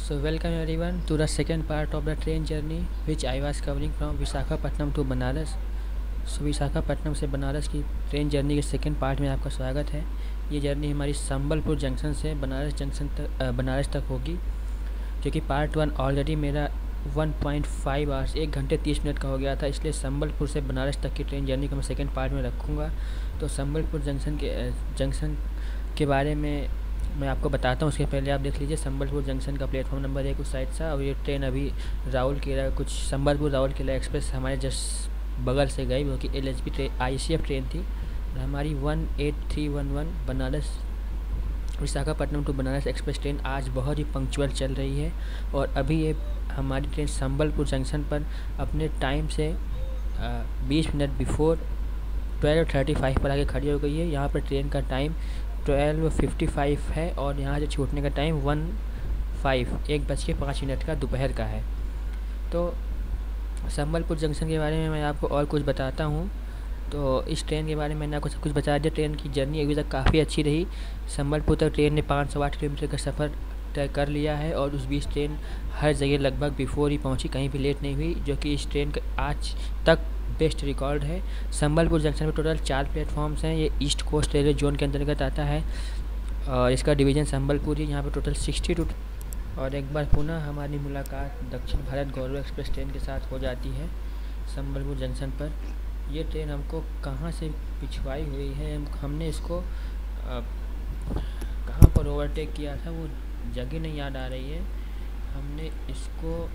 So welcome everyone to the second part of the train journey which I was covering from Visakhapatnam to Banaras. Visakhapatnam से बनारस की train journey के second part में आपका स्वागत है। ये जर्नी हमारी संबलपुर जंक्शन से बनारस तक होगी, क्योंकि पार्ट 1 ऑलरेडी मेरा 1.5 आवर्स 1 घंटे 30 मिनट का हो गया था, इसलिए संबलपुर से बनारस तक की ट्रेन जर्नी को मैं सेकेंड पार्ट में रखूँगा। तो संबलपुर जंक्शन के बारे में मैं आपको बताता हूँ। उसके पहले आप देख लीजिए संबलपुर जंक्शन का प्लेटफॉर्म नंबर 1 उस साइड से, और ये ट्रेन अभी संबलपुर राउरकेला एक्सप्रेस हमारे जस्ट बगल से गई, जो कि LHB ट्रेन ICF ट्रेन थी। और हमारी 18311 Banaras Visakhapatnam to Banaras express train आज बहुत ही पंक्चुअल चल रही है। और अभी ये हमारी ट्रेन संबलपुर जंक्शन पर अपने टाइम से 20 मिनट बिफोर 12:35 पर आके खड़ी हो गई है। यहाँ पर ट्रेन का टाइम 12:55 है और यहाँ से छूटने का टाइम 1:05 का दोपहर का है। तो संबलपुर जंक्शन के बारे में मैं आपको और कुछ बताता हूँ। तो इस ट्रेन के बारे में मैंने आपको सब कुछ बता दिया। ट्रेन की जर्नी अभी तक काफ़ी अच्छी रही। संबलपुर तक ट्रेन ने 508 किलोमीटर का सफ़र तय कर लिया है, और उस बीच ट्रेन हर जगह लगभग बिफोर ही पहुँची, कहीं भी लेट नहीं हुई, जो कि इस ट्रेन का आज तक बेस्ट रिकॉर्ड है। संबलपुर जंक्शन में टोटल 4 प्लेटफॉर्म्स हैं। ये ईस्ट कोस्ट रेलवे जोन के अंतर्गत आता है और इसका डिवीज़न संबलपुर ही। यहाँ पर टोटल 62। और एक बार पुनः हमारी मुलाकात दक्षिण भारत गौरव एक्सप्रेस ट्रेन के साथ हो जाती है संबलपुर जंक्शन पर। ये ट्रेन हमको कहाँ से पिछवाई हुई है, हमने इसको कहाँ पर ओवरटेक किया था वो जगह नहीं याद आ रही है। हमने इसको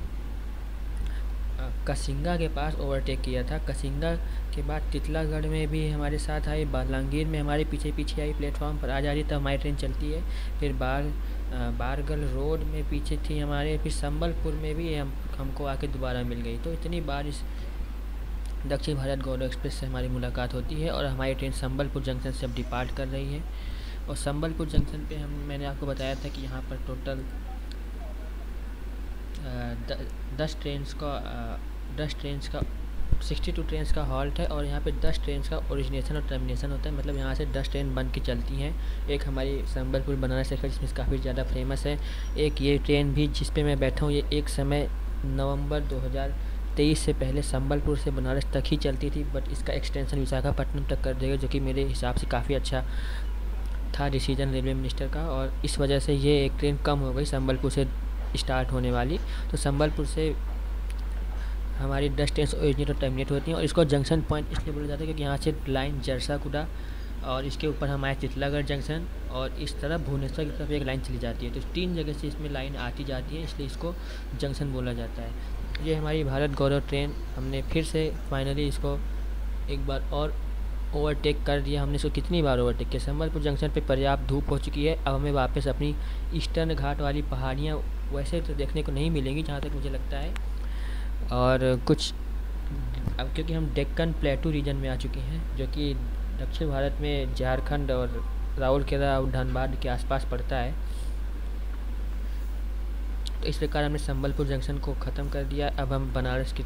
कसिंगा के पास ओवरटेक किया था। कसिंगा के बाद तितलागढ़ में भी हमारे साथ आई, बालांगीर में हमारे पीछे आई, प्लेटफॉर्म पर आ जा रही तब हमारी ट्रेन चलती है। फिर बारगल रोड में पीछे थी हमारे, फिर संबलपुर में भी हमको आके दोबारा मिल गई। तो इतनी बार इस दक्षिण भारत गौरव एक्सप्रेस से हमारी मुलाकात होती है और हमारी ट्रेन संबलपुर जंक्शन से अब डिपार्ट कर रही है। और संबलपुर जंक्शन पे मैंने आपको बताया था कि यहाँ पर टोटल 10 ट्रेन्स का 62 ट्रेन्स का हॉल्ट है, और यहाँ पे 10 ट्रेन्स का ओरिजिनेशन और टर्मिनेशन होता है। मतलब यहाँ से 10 ट्रेन बन के चलती हैं। एक हमारी संबलपुर बनारस एक्सप्रेस जिसमें काफ़ी ज़्यादा फेमस है। एक ये ट्रेन भी जिस पे मैं बैठा हूँ, ये एक समय नवंबर 2023 से पहले संबलपुर से बनारस तक ही चलती थी, बट इसका एक्सटेंशन विशाखापट्टनम तक कर देगा, जो कि मेरे हिसाब से काफ़ी अच्छा था डिसीजन रेलवे मिनिस्टर का। और इस वजह से ये एक ट्रेन कम हो गई संबलपुर से स्टार्ट होने वाली। तो संबलपुर से हमारी 10 ट्रेन ओरिजिनेट और टर्मिनेट होती हैं, और इसको जंक्शन पॉइंट इसलिए बोला जाता है क्योंकि यहाँ से लाइन जरसागुड़ा और इसके ऊपर हमारे तितलागढ़ जंक्शन और इस तरफ भुवनेश्वर की तरफ एक लाइन चली जाती है। तो 3 जगह से इसमें लाइन आती जाती है, इसलिए इसको जंक्शन बोला जाता है। ये हमारी भारत गौरव ट्रेन हमने फिर से फाइनली इसको एक बार और ओवरटेक कर दिया। हमने इसको कितनी बार ओवरटेक किया। संबलपुर जंक्शन पे पर्याप्त धूप हो चुकी है। अब हमें वापस अपनी ईस्टर्न घाट वाली पहाड़ियाँ वैसे तो देखने को नहीं मिलेंगी जहाँ तक मुझे लगता है, और कुछ अब क्योंकि हम डेक्कन प्लेटू रीजन में आ चुके हैं, जो कि दक्षिण भारत में झारखंड और राउरकेला और धनबाद के आसपास पड़ता है। तो इस प्रकार हमने संबलपुर जंक्शन को ख़त्म कर दिया। अब हम बनारस की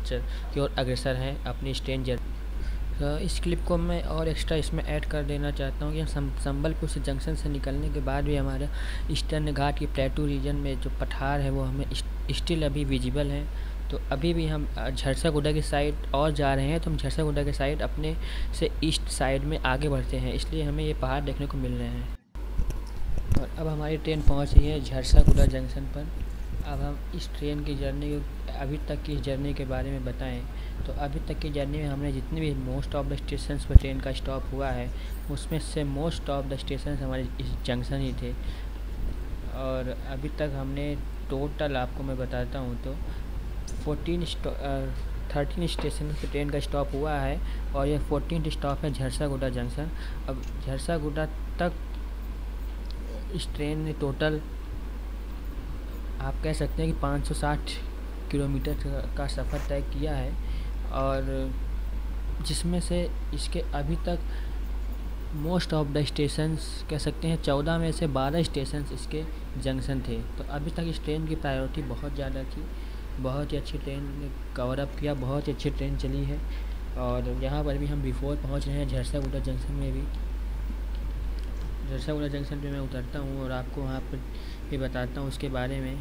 ओर अग्रसर हैं अपनी ट्रेन जर्नी। इस क्लिप को मैं और एक्स्ट्रा इसमें ऐड कर देना चाहता हूँ कि संबलपुर से जंक्शन से निकलने के बाद भी हमारे ईस्टर्न घाट के प्लेटू रीजन में जो पठार है वो हमें स्टिल अभी विजिबल है। तो अभी भी हम झरसागुड़ा की साइड और जा रहे हैं, तो हम झरसागुड़ा के साइड अपने से ईस्ट साइड में आगे बढ़ते हैं, इसलिए हमें ये पहाड़ देखने को मिल रहे हैं। और अब हमारी ट्रेन पहुँच रही है झरसागुड़ा जंक्शन पर। अब हम इस ट्रेन की जर्नी अभी तक की जर्नी के बारे में बताएं तो अभी तक की जर्नी में हमने जितने भी मोस्ट ऑफ द स्टेशन पर ट्रेन का स्टॉप हुआ है, उसमें से मोस्ट ऑफ द स्टेशन हमारे इस जंक्शन ही थे। और अभी तक हमने टोटल आपको मैं बताता हूँ तो 13 स्टेशन पर ट्रेन का स्टॉप हुआ है, और ये 14th स्टॉप है झरसागुड़ा जंक्शन। अब झरसागुड़ा तक इस ट्रेन ने टोटल आप कह सकते हैं कि 560 किलोमीटर का सफ़र तय किया है, और जिसमें से इसके अभी तक मोस्ट ऑफ द स्टेशंस कह सकते हैं 14 में से 12 स्टेशंस इसके जंक्शन थे। तो अभी तक इस ट्रेन की प्रायोरिटी बहुत ज़्यादा थी। बहुत ही अच्छी ट्रेन ने कवर अप किया, बहुत ही अच्छी ट्रेन चली है। और यहाँ पर भी हम बिफोर पहुँच रहे हैं झरसागुड़ा जंक्शन में भी। झरसागुड़ा जंक्शन पे मैं उतरता हूँ और आपको वहाँ पर भी बताता हूँ उसके बारे में।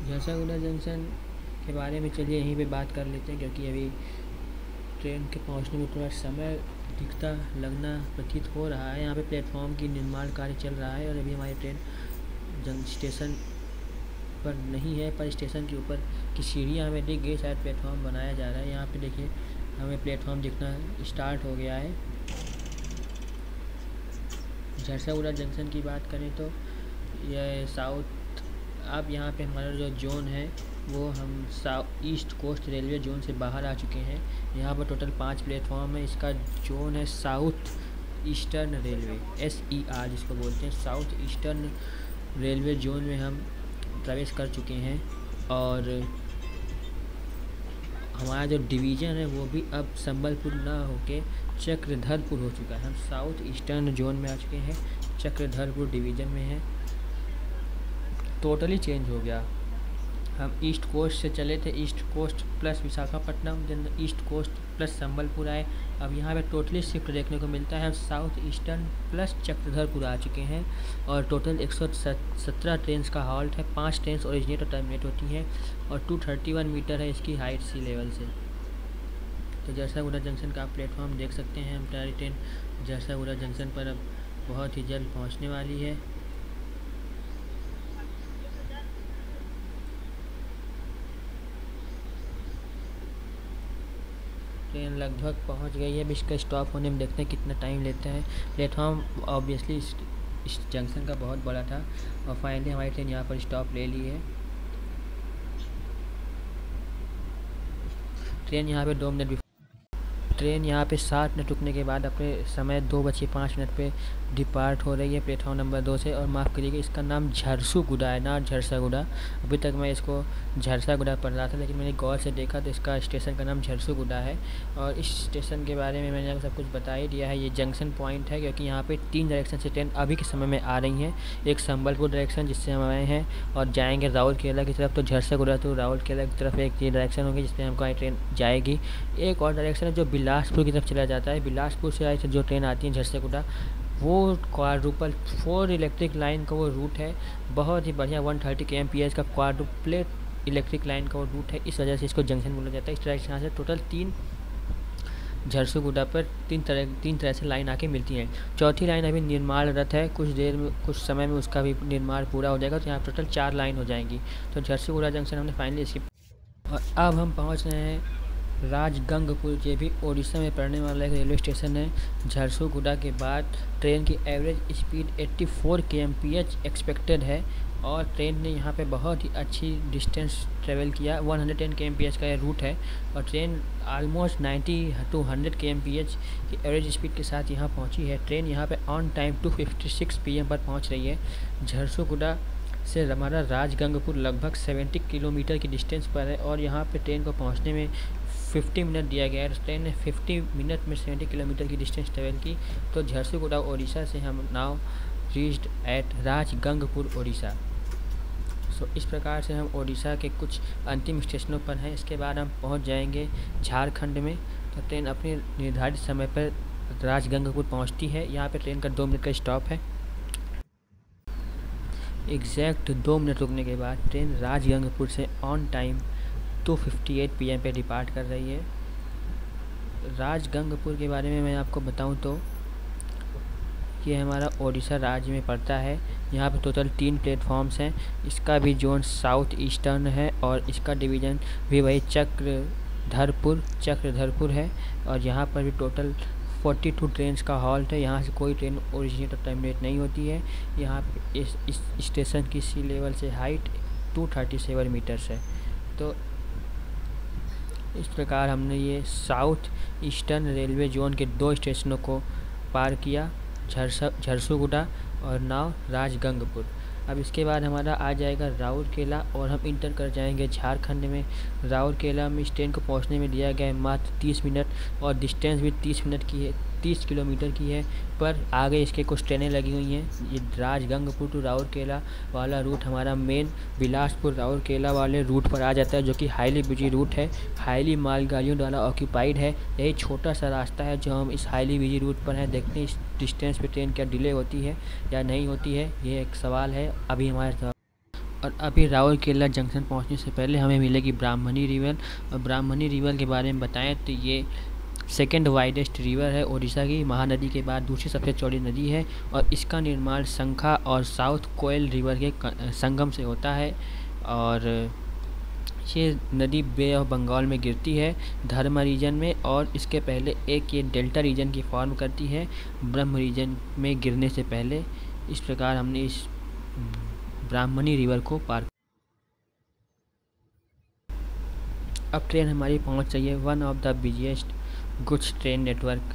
झारसागुड़ा जंक्शन के बारे में चलिए यहीं पे बात कर लेते हैं, क्योंकि अभी ट्रेन के पहुंचने में थोड़ा समय दिखता लगना प्रतीत हो रहा है। यहाँ पे प्लेटफॉर्म की निर्माण कार्य चल रहा है और अभी हमारी ट्रेन स्टेशन पर नहीं है, पर स्टेशन के ऊपर की सीढ़ियाँ हमें दिख गई, शायद प्लेटफॉर्म बनाया जा रहा है। यहाँ पे देखिए हमें प्लेटफॉर्म दिखना स्टार्ट हो गया है। झारसागुड़ा जंक्शन की बात करें तो यह साउथ, अब यहाँ पे हमारा जो जोन है वो हम ईस्ट कोस्ट रेलवे जोन से बाहर आ चुके हैं। यहाँ पर टोटल 5 प्लेटफॉर्म है। इसका जोन है साउथ ईस्टर्न रेलवे, SER जिसको बोलते हैं। साउथ ईस्टर्न रेलवे जोन में हम प्रवेश कर चुके हैं और हमारा जो डिवीज़न है वो भी अब संबलपुर ना होके चक्रधरपुर हो चुका है। हम साउथ ईस्टर्न जोन में आ चुके हैं, चक्रधरपुर डिवीज़न में है। टोटली चेंज हो गया। हम ईस्ट कोस्ट से चले थे, east coast plus Visakhapatnam, then east coast plus Sambalpur आए। अब यहाँ पे टोटली शिफ्ट देखने को मिलता है। हम साउथ ईस्टर्न प्लस चक्रधरपुर आ चुके हैं और टोटल 117 ट्रेन का हॉल्ट है। 5 ट्रेन ओरिजिनेट और टर्मिनेट होती हैं और 231 मीटर है इसकी हाइट सी लेवल से। तो झारसागुड़ा जंक्शन का आप प्लेटफॉर्म देख सकते हैं। हमारी ट्रेन झारसागुड़ा जंक्शन पर अब बहुत ही जल्द पहुँचने वाली है। ट्रेन लगभग पहुंच गई है। अब इसका स्टॉप होने में देखते हैं कितना टाइम लेता है। प्लेटफॉर्म ऑब्वियसली इस जंक्शन का बहुत बड़ा था और फाइनली हमारी ट्रेन यहाँ पर स्टॉप ले ली है। ट्रेन यहाँ पे 2 मिनट ट्रेन यहाँ पे 7 मिनट रुकने के बाद अपने समय 2:05 पे डिपार्ट हो रही है प्लेटफॉर्म नंबर 2 से। और माफ़ करिएगा, इसका नाम झारसुगुड़ा है, ना झारसागुड़ा। अभी तक मैं इसको झारसागुड़ा पढ़ रहा था, लेकिन मैंने गौर से देखा तो इसका स्टेशन का नाम झारसुगुड़ा है। और इस स्टेशन के बारे में मैंने आपको सब कुछ बता ही दिया है। ये जंक्शन पॉइंट है क्योंकि यहाँ पे 3 डायरेक्शन से ट्रेन अभी के समय में आ रही हैं। एक संबलपुर डायरेक्शन जिससे हम आए हैं और जाएंगे राउरकेला की तरफ, तो झारसागुड़ा तो राउरकेला की तरफ एक ये डायरेक्शन होगी जिससे हमको ट्रेन जाएगी। एक और डायरेक्शन है जो बिलासपुर की तरफ चला जाता है। बिलासपुर से आई जो ट्रेन आती है झारसागुड़ा, वो क्वाड्रुपल 4 इलेक्ट्रिक लाइन का वो रूट है। बहुत ही बढ़िया 130 kmph का क्वाड्रुप्लेट इलेक्ट्रिक लाइन का वो रूट है, इस वजह से इसको जंक्शन बोला जाता है। इस डायरेक्शन से टोटल 3 झारसुगुड़ा पर तीन तरह से लाइन आके मिलती हैं। चौथी लाइन अभी निर्माणरत है, कुछ समय में उसका भी निर्माण पूरा हो जाएगा, तो यहाँ टोटल 4 लाइन हो जाएंगी। तो झारसुगुड़ा जंक्शन हमने फाइनली स्किप। और अब हम पहुँच रहे हैं राजगंगपुर। ये भी उड़ीसा में पड़ने वाला एक रेलवे स्टेशन है। झारसुगुड़ा के बाद ट्रेन की एवरेज स्पीड 84 kmph एक्सपेक्टेड है और ट्रेन ने यहाँ पे बहुत ही अच्छी डिस्टेंस ट्रेवल किया। 110 kmph का ये रूट है और ट्रेन ऑलमोस्ट 90 to 100 kmph की एवरेज स्पीड के साथ यहाँ पहुँची है। ट्रेन यहाँ पे ऑन टाइम 2:56 PM पर पहुँच रही है। झारसुगुड़ा से हमारा राजगंगपुर लगभग 70 किलोमीटर की डिस्टेंस पर है और यहाँ पे ट्रेन को पहुँचने में 50 मिनट दिया गया है। ट्रेन ने 50 मिनट में 70 किलोमीटर की डिस्टेंस ट्रेवल की। तो झारसुगुड़ा ओडिशा से हम now reached at Rajgangpur Odisha. So इस प्रकार से हम ओडिशा के कुछ अंतिम स्टेशनों पर हैं। इसके बाद हम पहुंच जाएंगे झारखंड में। तो ट्रेन अपने निर्धारित समय पर राजगंगपुर पहुंचती है। यहाँ पे ट्रेन का 2 मिनट का स्टॉप है। एग्जैक्ट 2 मिनट रुकने के बाद ट्रेन राजगंगपुर से ऑन टाइम 2:58 PM पे डिपार्ट कर रही है। राजगंगपुर के बारे में मैं आपको बताऊं तो ये हमारा ओडिशा राज्य में पड़ता है। यहाँ पे टोटल 3 प्लेटफॉर्म्स हैं। इसका भी जोन साउथ ईस्टर्न है और इसका डिवीज़न भी वही चक्रधरपुर है। और यहाँ पर भी टोटल 42 ट्रेन का हॉल्ट है। यहाँ से कोई ट्रेन ओरिजिनेट और टर्मिनेट नहीं होती है। यहाँ पे इस स्टेशन की सी लेवल से हाइट 237 मीटर्स है। तो इस प्रकार हमने ये साउथ ईस्टर्न रेलवे जोन के 2 स्टेशनों को पार किया, झारसुगुड़ा और नाव राजगंगपुर। अब इसके बाद हमारा आ जाएगा राउरकेला और हम इंटर कर जाएंगे झारखंड में। राउरकेला में इस ट्रेन को पहुंचने में दिया गया है मात्र 30 मिनट और डिस्टेंस भी 30 मिनट की है, 30 किलोमीटर की है। पर आगे इसके कुछ ट्रेनें लगी हुई हैं। ये राजगंगपुर टू राउरकेला वाला रूट हमारा मेन बिलासपुर राउरकेला वाले रूट पर आ जाता है, जो कि हाईली बिजी रूट है, हाईली मालगाड़ियों द्वारा ऑक्यूपाइड है। यही छोटा सा रास्ता है जो हम इस हाईली बिजी रूट पर हैं। देखते हैं इस डिस्टेंस पे ट्रेन क्या डिले होती है या नहीं होती है, ये एक सवाल है। अभी हमारे और अभी राउरकेला जंक्शन पहुंचने से पहले हमें मिलेगी ब्राह्मणी रिवर। और ब्राह्मणी रिवर के बारे में बताएं तो ये सेकेंड वाइडेस्ट रिवर है उड़ीसा की, महानदी के बाद दूसरी सबसे चौड़ी नदी है। और इसका निर्माण शंखा और साउथ कोयल रिवर के संगम से होता है। और ये नदी बे ऑफ बंगाल में गिरती है धर्मा रीजन में, और इसके पहले एक ये डेल्टा रीजन की फॉर्म करती है ब्रह्म रीजन में गिरने से पहले। इस प्रकार हमने इस ब्राह्मणी रिवर को पार। अब ट्रेन हमारी पहुंच रही है one of the busiest goods train network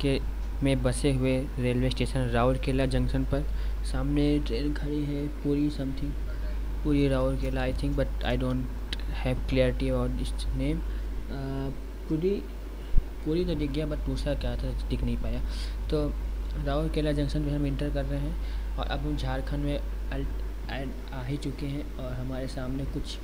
के में बसे हुए रेलवे स्टेशन राउरकेला जंक्शन पर। सामने ट्रेन खड़ी है पूरी समथिंग, पूरी Rourkela I think, but I don't have clarity about this name. पूरी तो दिख गया, बट दूसरा क्या था दिख नहीं पाया। तो राउरकेला जंक्शन में हम इंटर कर रहे हैं और अब हम झारखंड में आ ही चुके हैं। और हमारे सामने कुछ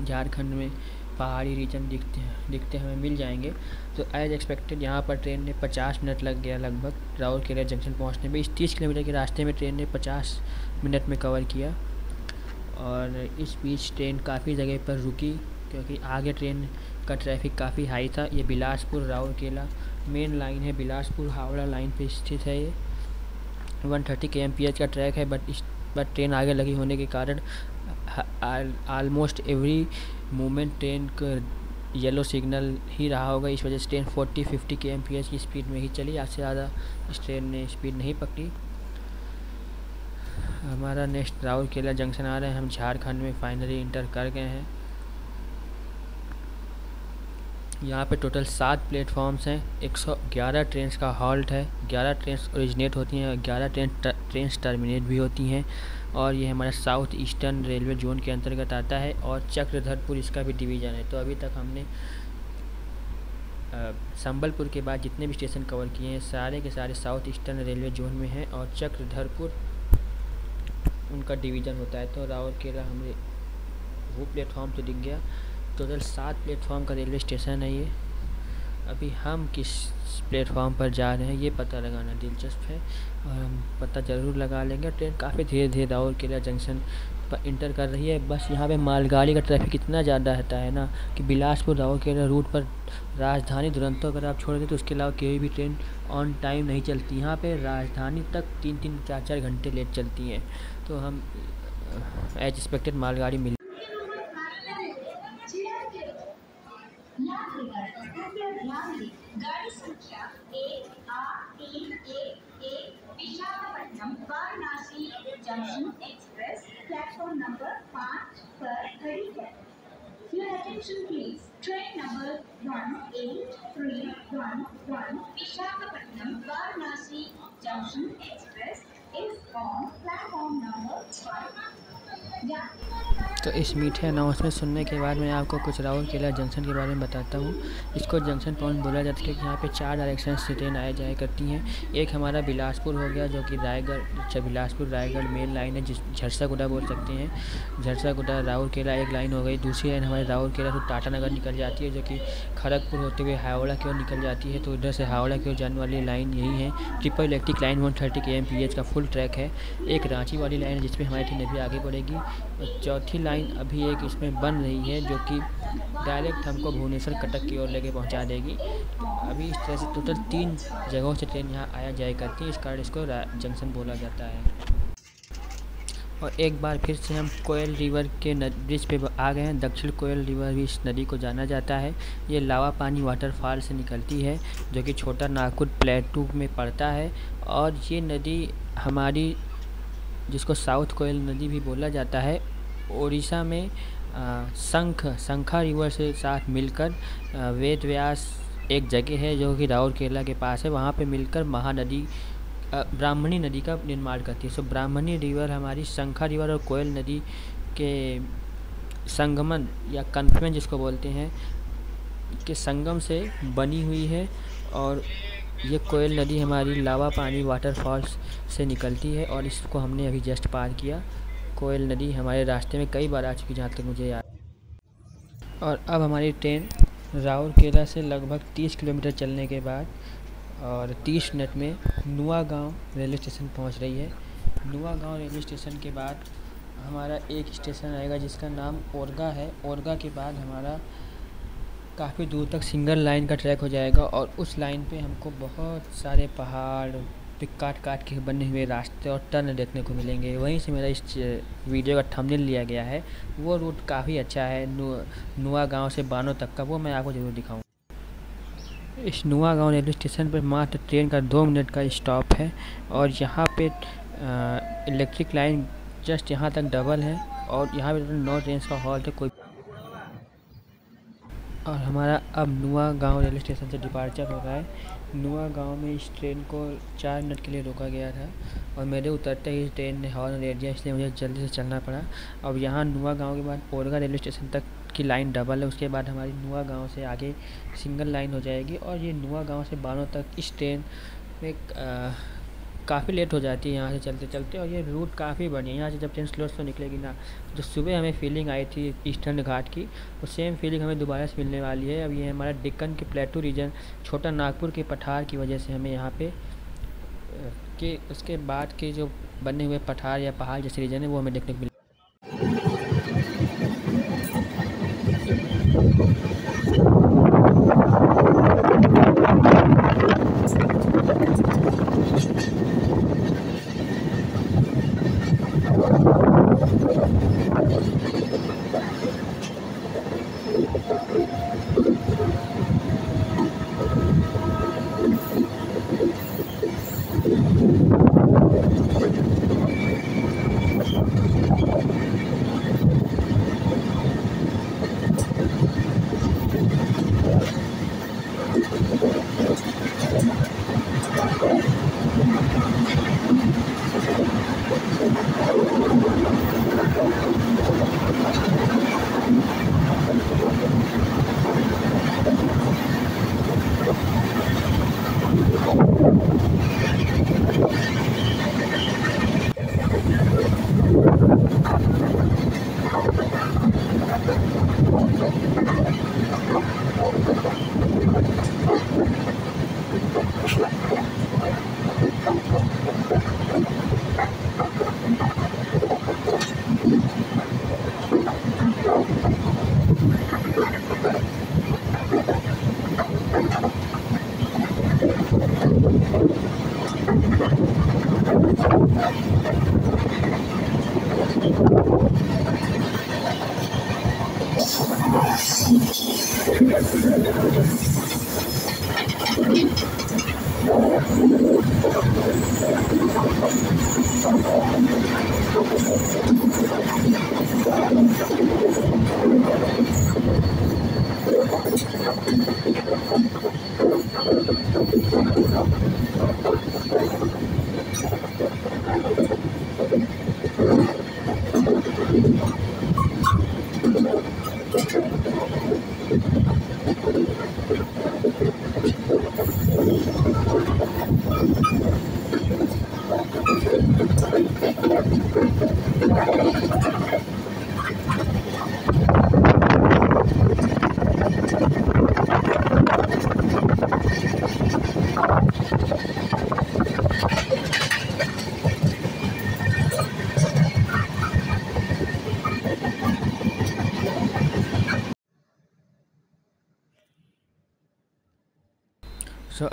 झारखंड में पहाड़ी रीजन दिखते हमें मिल जाएंगे। तो एज एक्सपेक्टेड यहाँ पर ट्रेन ने 50 मिनट लग गया लगभग राउरकेला जंक्शन पहुँचने में। इस 30 किलोमीटर के रास्ते में ट्रेन ने 50 मिनट में कवर किया। और इस बीच ट्रेन काफ़ी जगह पर रुकी क्योंकि आगे ट्रेन का ट्रैफिक काफ़ी हाई था। ये बिलासपुर राउरकेला मेन लाइन है, बिलासपुर हावड़ा लाइन पे स्थित है। ये 130 kmph का ट्रैक है, बट ट्रेन आगे लगी होने के कारण ऑलमोस्ट एवरी मोमेंट ट्रेन का येलो सिग्नल ही रहा होगा। इस वजह से ट्रेन 40-50 kmph की स्पीड में ही चली, आज से ज़्यादा इस ट्रेन ने स्पीड नहीं पकड़ी। हमारा नेक्स्ट राउरकेला जंक्शन आ रहा है, हम झारखंड में फाइनली इंटर कर गए हैं। यहाँ पे टोटल 7 प्लेटफॉर्म्स हैं, 111 ट्रेन का हॉल्ट है, 11 ट्रेन ओरिजिनेट होती हैं, 11 ट्रेन टर्मिनेट भी होती हैं। और ये हमारा साउथ ईस्टर्न रेलवे जोन के अंतर्गत आता है और चक्रधरपुर इसका भी डिवीज़न है। तो अभी तक हमने संबलपुर के बाद जितने भी स्टेशन कवर किए हैं सारे के सारे साउथ ईस्टर्न रेलवे जोन में हैं और चक्रधरपुर उनका डिवीज़न होता है। तो राउरकेला हमें वो प्लेटफॉर्म तो दिख गया। टोटल 7 प्लेटफॉर्म का रेलवे स्टेशन है ये। अभी हम किस प्लेटफॉर्म पर जा रहे हैं ये पता लगाना दिलचस्प है और हम पता ज़रूर लगा लेंगे। ट्रेन काफ़ी धीरे धीरे राउरकेला जंक्शन पर इंटर कर रही है। बस यहाँ पे मालगाड़ी का ट्रैफिक इतना ज़्यादा रहता है ना कि बिलासपुर राउरकेला रूट पर राजधानी दुरंतो अगर आप छोड़ दें तो उसके अलावा कोई भी ट्रेन ऑन टाइम नहीं चलती। यहाँ पे राजधानी तक 3-3, 4-4 घंटे लेट चलती हैं। तो हम एज एक्सपेक्टेड मालगाड़ी मिल। गाड़ी संख्या 1-8-3-1-1 Visakhapatnam Varanasi junction express platform number 5 पर खड़ी है। Your attention please. Train number 18311 Visakhapatnam Varanasi junction express is on platform number 5. तो इस मीठे अनाउंसमेंट सुनने के बाद मैं आपको कुछ राउरकेला जंक्शन के बारे में बताता हूँ। इसको जंक्शन पॉइंट बोला जाता है क्योंकि यहाँ पे 4 डायरेक्शन से ट्रेन आए जाया करती हैं। एक हमारा बिलासपुर हो गया जो कि रायगढ़, बिलासपुर रायगढ़ मेन लाइन है, जिस झरसागुड़ा बोल सकते हैं। झरसागुड़ा राउरकेला एक लाइन हो गई। दूसरी लाइन हमारे राउरकेला से टाटानगर निकल जाती है जो कि खड़गपुर होते हुए हावड़ा की ओर निकल जाती है। तो इधर से हावड़ा की ओर जाने वाली लाइन यही है। ट्रिपल इलेक्ट्रिक लाइन 130 kmph का फुल ट्रैक है। एक रांची वाली लाइन है जिसमें हमारी ट्रेन अभी आगे बढ़ेगी। चौथी लाइन अभी एक इसमें बन रही है जो कि डायरेक्ट हमको भुवनेश्वर कटक की ओर लेके पहुंचा देगी। अभी इस तरह से टोटल 3 जगहों से ट्रेन यहाँ आया जाया करती है, इस कारण इसको जंक्शन बोला जाता है। और एक बार फिर से हम कोयल रिवर के ब्रिज पे आ गए हैं। दक्षिण कोयल रिवर भी इस नदी को जाना जाता है। ये लावा पानी वाटरफॉल से निकलती है जो कि छोटा नागपुर प्लेटू में पड़ता है। और ये नदी हमारी, जिसको साउथ कोयल नदी भी बोला जाता है, उड़ीसा में शंखा रिवर से साथ मिलकर वेद व्यास एक जगह है जो कि राउरकेला के पास है, वहाँ पे मिलकर महानदी ब्राह्मणी नदी का निर्माण करती है। सो ब्राह्मणी रिवर हमारी शंखा रिवर और कोयल नदी के संगमन या कन्फ्लुएंस जिसको बोलते हैं के संगम से बनी हुई है। और ये कोयल नदी हमारी लावा पानी वाटरफॉल्स से निकलती है और इसको हमने अभी जस्ट पार किया। कोयल नदी हमारे रास्ते में कई बार आ चुकी जहाँ तक मुझे याद। और अब हमारी ट्रेन राउरकेला से लगभग 30 किलोमीटर चलने के बाद और 30 मिनट में नुआगांव रेलवे स्टेशन पहुँच रही है। नुआगांव रेलवे स्टेशन के बाद हमारा एक स्टेशन आएगा जिसका नाम ओरगा है। ओरगा के बाद हमारा काफ़ी दूर तक सिंगल लाइन का ट्रैक हो जाएगा और उस लाइन पे हमको बहुत सारे पहाड़ पे काट काट के बने हुए रास्ते और टर्न देखने को मिलेंगे। वहीं से मेरा इस वीडियो का थंबनेल लिया गया है। वो रूट काफ़ी अच्छा है नुआ गाँव से बानो तक का, वो मैं आपको ज़रूर दिखाऊँ। इस नुआ गाँव रेलवे स्टेशन पर मात्र ट्रेन का 2 मिनट का स्टॉप है और यहाँ पे इलेक्ट्रिक लाइन जस्ट यहाँ तक डबल है और यहाँ पे 9 ट्रेन का हॉल्ट है कोई। और हमारा अब नुआ गाँव रेलवे स्टेशन से डिपार्चर हो रहा है। नुआ गाँव में इस ट्रेन को 4 मिनट के लिए रोका गया था और मेरे उतरते ही ट्रेन ने हॉर्न दे दिया, इसलिए मुझे जल्दी से चलना पड़ा। अब यहाँ नुआ गाँव के बाद ओरगा रेलवे स्टेशन तक की लाइन डबल है, उसके बाद हमारी नुआ गाँव से आगे सिंगल लाइन हो जाएगी और ये नुआ गाँव से बानो तक इस ट्रेन में काफ़ी लेट हो जाती है यहाँ से चलते चलते। और ये रूट काफ़ी बढ़िया है। यहाँ से जब ट्रेन स्लो स्लो निकलेगी ना, जो सुबह हमें फीलिंग आई थी ईस्टर्न घाट की, वो सेम फीलिंग हमें दोबारा से मिलने वाली है। अब ये हमारा डेक्कन के प्लेटू रीजन छोटा नागपुर के पठार की वजह से हमें यहाँ पे के उसके बाद के जो बने हुए पठार या पहाड़ जैसे रीजन है वो हमें देखने को मिले।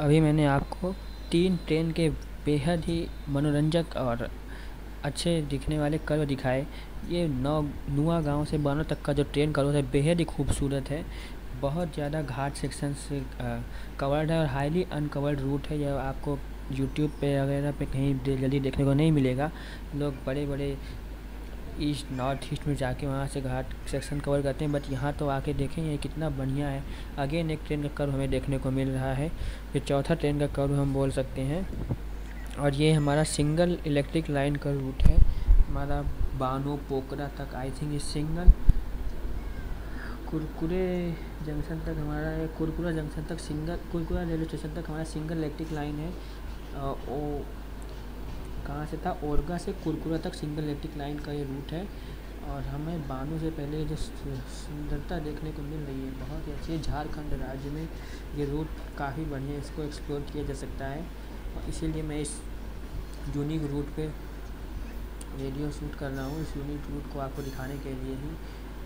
अभी मैंने आपको 3 ट्रेन के बेहद ही मनोरंजक और अच्छे दिखने वाले कर्व दिखाए। ये नुआ गाँव से बानो तक का जो ट्रेन कर्व है बेहद ही खूबसूरत है। बहुत ज़्यादा घाट सेक्शन से कवर्ड है और हाईली अनकवर्ड रूट है। यह आपको यूट्यूब पे वगैरह पे कहीं जल्दी देखने को नहीं मिलेगा। लोग बड़े बड़े ईस्ट नॉर्थ ईस्ट में जाके वहाँ से घाट सेक्शन कवर करते हैं, बट यहाँ तो आके देखें ये कितना बढ़िया है। अगेन एक ट्रेन का कर्व हमें देखने को मिल रहा है। ये चौथा ट्रेन का कर्व हम बोल सकते हैं और ये हमारा सिंगल इलेक्ट्रिक लाइन का रूट है। हमारा बानो पोखरा तक आई थिंक ये सिंगल कुरकुरे जंक्शन तक हमारा कुरकुरा जंक्शन तक सिंगल कुरकुरा रेलवे स्टेशन तक हमारा सिंगल इलेक्ट्रिक लाइन है। वो कहाँ से था, ओरगा से कुरकुरा तक सिंगल इलेक्ट्रिक लाइन का ये रूट है। और हमें बानो से पहले जो सुंदरता देखने को मिल रही है बहुत ही अच्छी है। झारखंड राज्य में ये रूट काफ़ी बढ़िया, इसको एक्सप्लोर किया जा सकता है और इसीलिए मैं इस यूनिक रूट पे वीडियो शूट कर रहा हूँ। इस यूनिक रूट को आपको दिखाने के लिए ही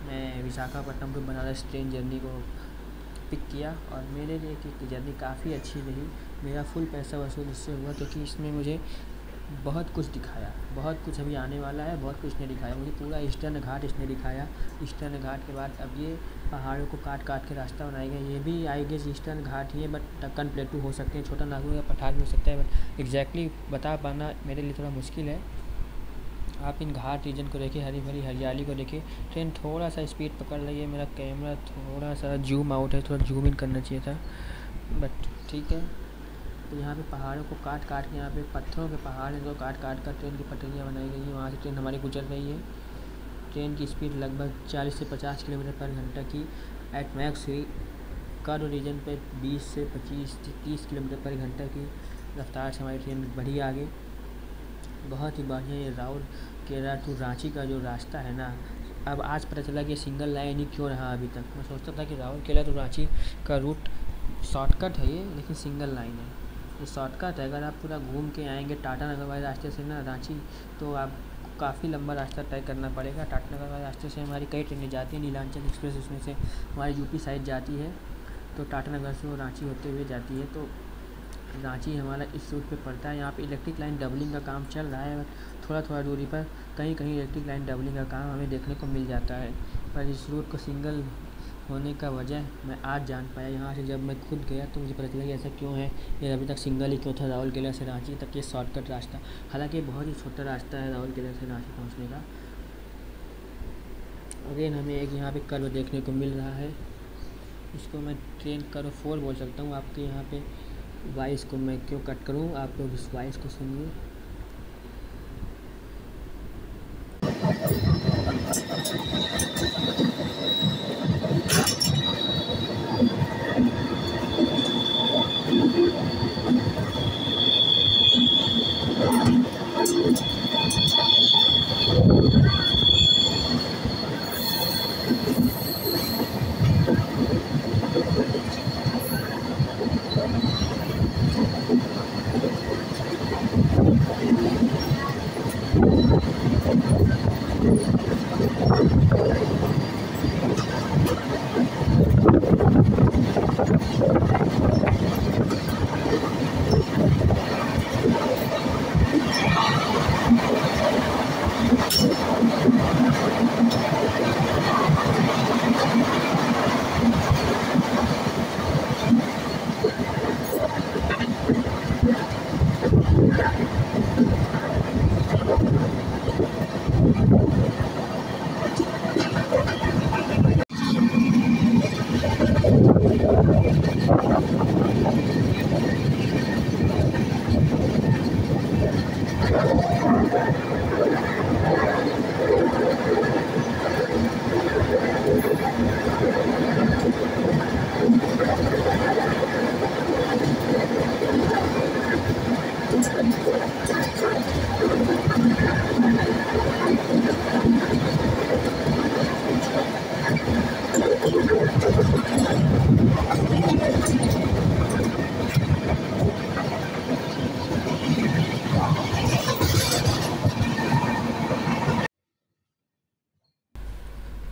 मैं Visakhapatnam to Banaras train journey को पिक किया और मेरे लिए कि जर्नी काफ़ी अच्छी रही। मेरा फुल पैसा वसूल इससे हुआ क्योंकि इसमें मुझे बहुत कुछ दिखाया, बहुत कुछ अभी आने वाला है, बहुत कुछ ने दिखाया मुझे। पूरा ईस्टर्न घाट इसने दिखाया। ईस्टर्न घाट के बाद अब ये पहाड़ों को काट काट के रास्ता बनाया गया। ये भी आई गेस ईस्टर्न घाट ही है, बट दक्कन प्लेटू हो सकते हैं, छोटा नागपुर या पठार भी हो सकता है, बट एग्जैक्टली बता पाना मेरे लिए थोड़ा मुश्किल है। आप इन घाट रीजन को देखिए, हरी भरी हरियाली को देखिए। ट्रेन थोड़ा सा स्पीड पकड़ रही है, मेरा कैमरा थोड़ा सा जूम आउट है, थोड़ा जूम इन करना चाहिए था, बट ठीक है। तो यहाँ पे पहाड़ों को काट काट के, यहाँ पे पत्थरों के पहाड़ हैं जो काट काट कर ट्रेन की पटरियाँ बनाई गई हैं। वहाँ से ट्रेन हमारी गुजर रही है। ट्रेन की स्पीड लगभग 40 से 50 किलोमीटर पर घंटा की एट मैक्स हुई। कर्व रीजन पे 20 से 25 से 30 किलोमीटर पर घंटा की रफ्तार से हमारी ट्रेन बढ़ी आगे। बहुत ही बढ़िया ये राउरकेला टू रांची का जो रास्ता है ना, अब आज पता चला कि सिंगल लाइन ही क्यों रहा अभी तक। मैं सोचता था कि राउरकेला टू रांची का रूट शॉर्टकट है ये, लेकिन सिंगल लाइन है। ये शॉर्टकट है। अगर आप पूरा घूम के आएंगे टाटा नगर वाले रास्ते से ना रांची, तो आप काफ़ी लंबा रास्ता तय करना पड़ेगा। टाटा नगर वाले रास्ते से हमारी कई ट्रेनें जाती हैं। नीलांचल एक्सप्रेस उसमें से हमारी यूपी साइड जाती है, तो टाटा नगर से वो रांची होते हुए जाती है। तो रांची हमारा इस रूट पे पड़ता है। यहाँ पे इलेक्ट्रिक लाइन डबलिंग का काम चल रहा है, थोड़ा थोड़ा दूरी पर कहीं कहीं इलेक्ट्रिक लाइन डबलिंग का काम हमें देखने को मिल जाता है। पर इस रूट को सिंगल होने का वजह मैं आज जान पाया। यहाँ से जब मैं खुद गया तो मुझे पता चला कि ऐसा क्यों है, ये अभी तक सिंगल ही क्यों था राउरकेला से रांची तक ये शॉर्टकट रास्ता। हालांकि बहुत ही छोटा रास्ता है राउरकेला से रांची पहुँचने का। अगेन हमें एक यहाँ पे कर्व देखने को मिल रहा है, इसको मैं ट्रेन कर्व 4 बोल सकता हूँ। आपके यहाँ पे वॉइस को मैं क्यों कट करूँ, आप लोग इस वॉइस को सुनिए।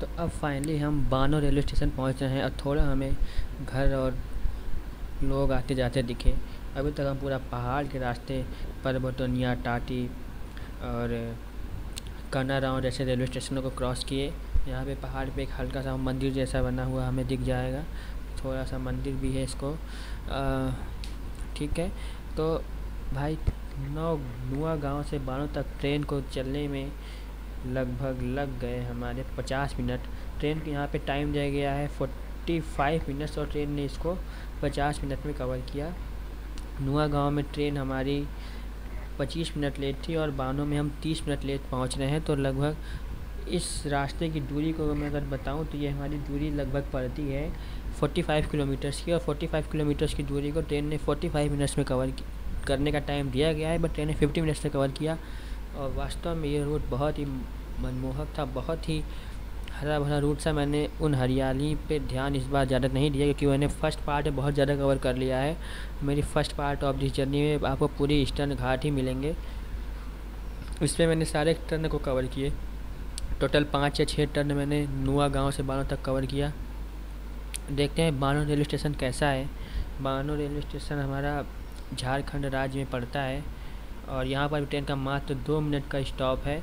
तो अब फाइनली हम बानो रेलवे स्टेशन पहुंच रहे हैं और थोड़ा हमें घर और लोग आते जाते दिखे। अभी तक हम पूरा पहाड़ के रास्ते परबतनिया, टाटी और कनाराव जैसे रेलवे स्टेशनों को क्रॉस किए। यहाँ पे पहाड़ पे एक हल्का सा मंदिर जैसा बना हुआ हमें दिख जाएगा, थोड़ा सा मंदिर भी है इसको। ठीक है, तो भाई नुआ गांव से बानो तक ट्रेन को चलने में लगभग लग गए हमारे 50 मिनट। ट्रेन के यहाँ पे टाइम दिया गया है 45 मिनट्स और ट्रेन ने इसको 50 मिनट में कवर किया। नुआ गांव में ट्रेन हमारी 25 मिनट लेट थी और बानो में हम 30 मिनट लेट पहुंच रहे हैं। तो लगभग इस रास्ते की दूरी को मैं अगर बताऊं तो ये हमारी दूरी लगभग पड़ती है 45 किलोमीटर्स की, और 45 किलोमीटर्स की दूरी को ट्रेन ने 45 मिनट्स में कवर करने का टाइम दिया गया है, बट ट्रेन ने 50 मिनट्स में कवर किया। और वास्तव में ये रूट बहुत ही मनमोहक था, बहुत ही हरा भरा रूट था। मैंने उन हरियाली पे ध्यान इस बार ज़्यादा नहीं दिया क्योंकि मैंने फ़र्स्ट पार्ट में बहुत ज़्यादा कवर कर लिया है। मेरी first part of this journey में आपको पूरी ईस्टर्न घाट ही मिलेंगे। इस पर मैंने सारे टर्न को कवर किए। टोटल 5 या 6 टर्न मैंने नुआ गांव से बानो तक कवर किया। देखते हैं बानो रेलवे स्टेशन कैसा है। बानो रेलवे स्टेशन हमारा झारखंड राज्य में पड़ता है और यहाँ पर ट्रेन का मात्र 2 मिनट का स्टॉप है।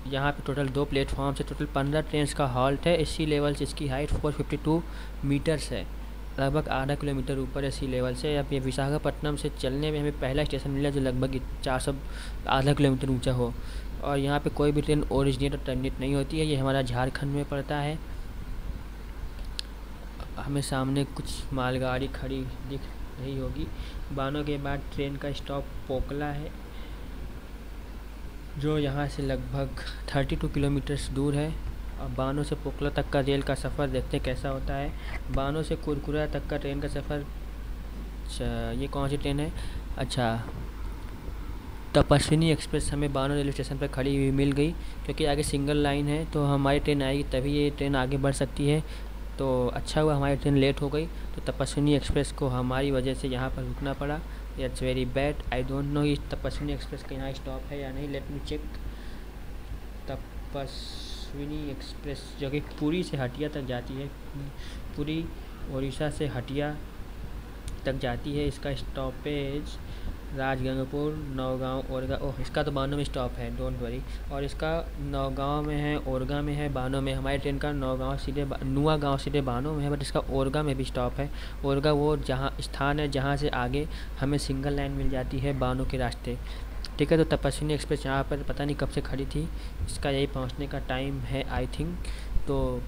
यहाँ पे टोटल 2 प्लेटफॉर्म से टोटल 15 ट्रेन का हॉल्ट है। सी लेवल से इसकी हाइट 452 मीटर्स है, लगभग आधा किलोमीटर ऊपर है सी लेवल से। अब ये विशाखापट्टनम से चलने में हमें पहला स्टेशन मिला जो लगभग 400 आधा किलोमीटर ऊंचा हो। और यहाँ पे कोई भी ट्रेन ओरिजिनेट और टर्मिनेट नहीं होती है। ये हमारा झारखंड में पड़ता है। हमें सामने कुछ मालगाड़ी खड़ी दिख रही होगी। बानो के बाद ट्रेन का स्टॉप पोकला है जो यहाँ से लगभग 32 किलोमीटर्स दूर है। और बानो से पोकला तक का रेल का सफ़र देखते हैं कैसा होता है। बानो से कुरकुरा तक का ट्रेन का सफ़र, ये कौन सी ट्रेन है? अच्छा, तपस्विनी एक्सप्रेस हमें बानो रेलवे स्टेशन पर खड़ी हुई मिल गई, क्योंकि आगे सिंगल लाइन है तो हमारी ट्रेन आएगी तभी ये ट्रेन आगे बढ़ सकती है। तो अच्छा हुआ हमारी ट्रेन लेट हो गई, तो तपस्विनी एक्सप्रेस को हमारी वजह से यहाँ पर रुकना पड़ा। It's very bad. I don't know ये तपस्विनी एक्सप्रेस का यहाँ स्टॉप है या नहीं। Let me check. Tapaswini express जो कि पुरी से हटिया तक जाती है, पुरी उड़ीसा से हटिया तक जाती है। इसका स्टॉपेज राजगंगपुर, नौगांव, ओरगा। ओह, इसका तो बानो में स्टॉप है, डोंट वरी। और इसका नौगांव में है, ओरगा में है, बानो में। हमारी ट्रेन का नौगांव सीधे नुआ गांव सीधे बानो में है, बट इसका ओरगा में भी स्टॉप है। ओरगा वो जहां स्थान है जहां से आगे हमें सिंगल लाइन मिल जाती है बानो के रास्ते। ठीक है, तो तपस्विनी एक्सप्रेस यहाँ पर पता नहीं कब से खड़ी थी। इसका यही पहुँचने का टाइम है आई थिंक। तो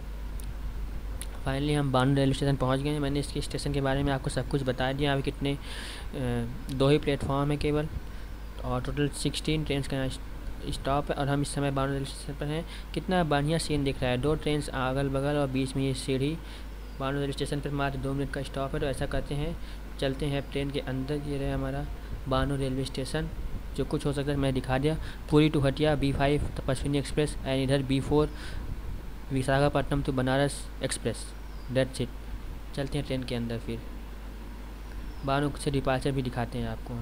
फाइनली हम बानो रेलवे स्टेशन पहुंच गए हैं। मैंने इसके स्टेशन के बारे में आपको सब कुछ बता दिया। अभी कितने 2 ही प्लेटफॉर्म है केवल, और टोटल 16 ट्रेन का स्टॉप है। और हम इस समय बानो रेलवे स्टेशन पर हैं। कितना बढ़िया सीन दिख रहा है, 2 ट्रेन अगल बगल और बीच में ये सीढ़ी। बानो रेलवे स्टेशन पर मात्र 2 मिनट का स्टॉप है। तो ऐसा करते हैं, चलते हैं ट्रेन के अंदर। ये रहे हमारा बानो रेलवे स्टेशन। जो कुछ हो सकता है मैं दिखा दिया। Puri to Hatia B5 Tapaswini express, and इधर B4 Visakhapatnam to Banaras express. That's it. चलते हैं ट्रेन के अंदर, फिर बानो से डिपार्चर भी दिखाते हैं आपको।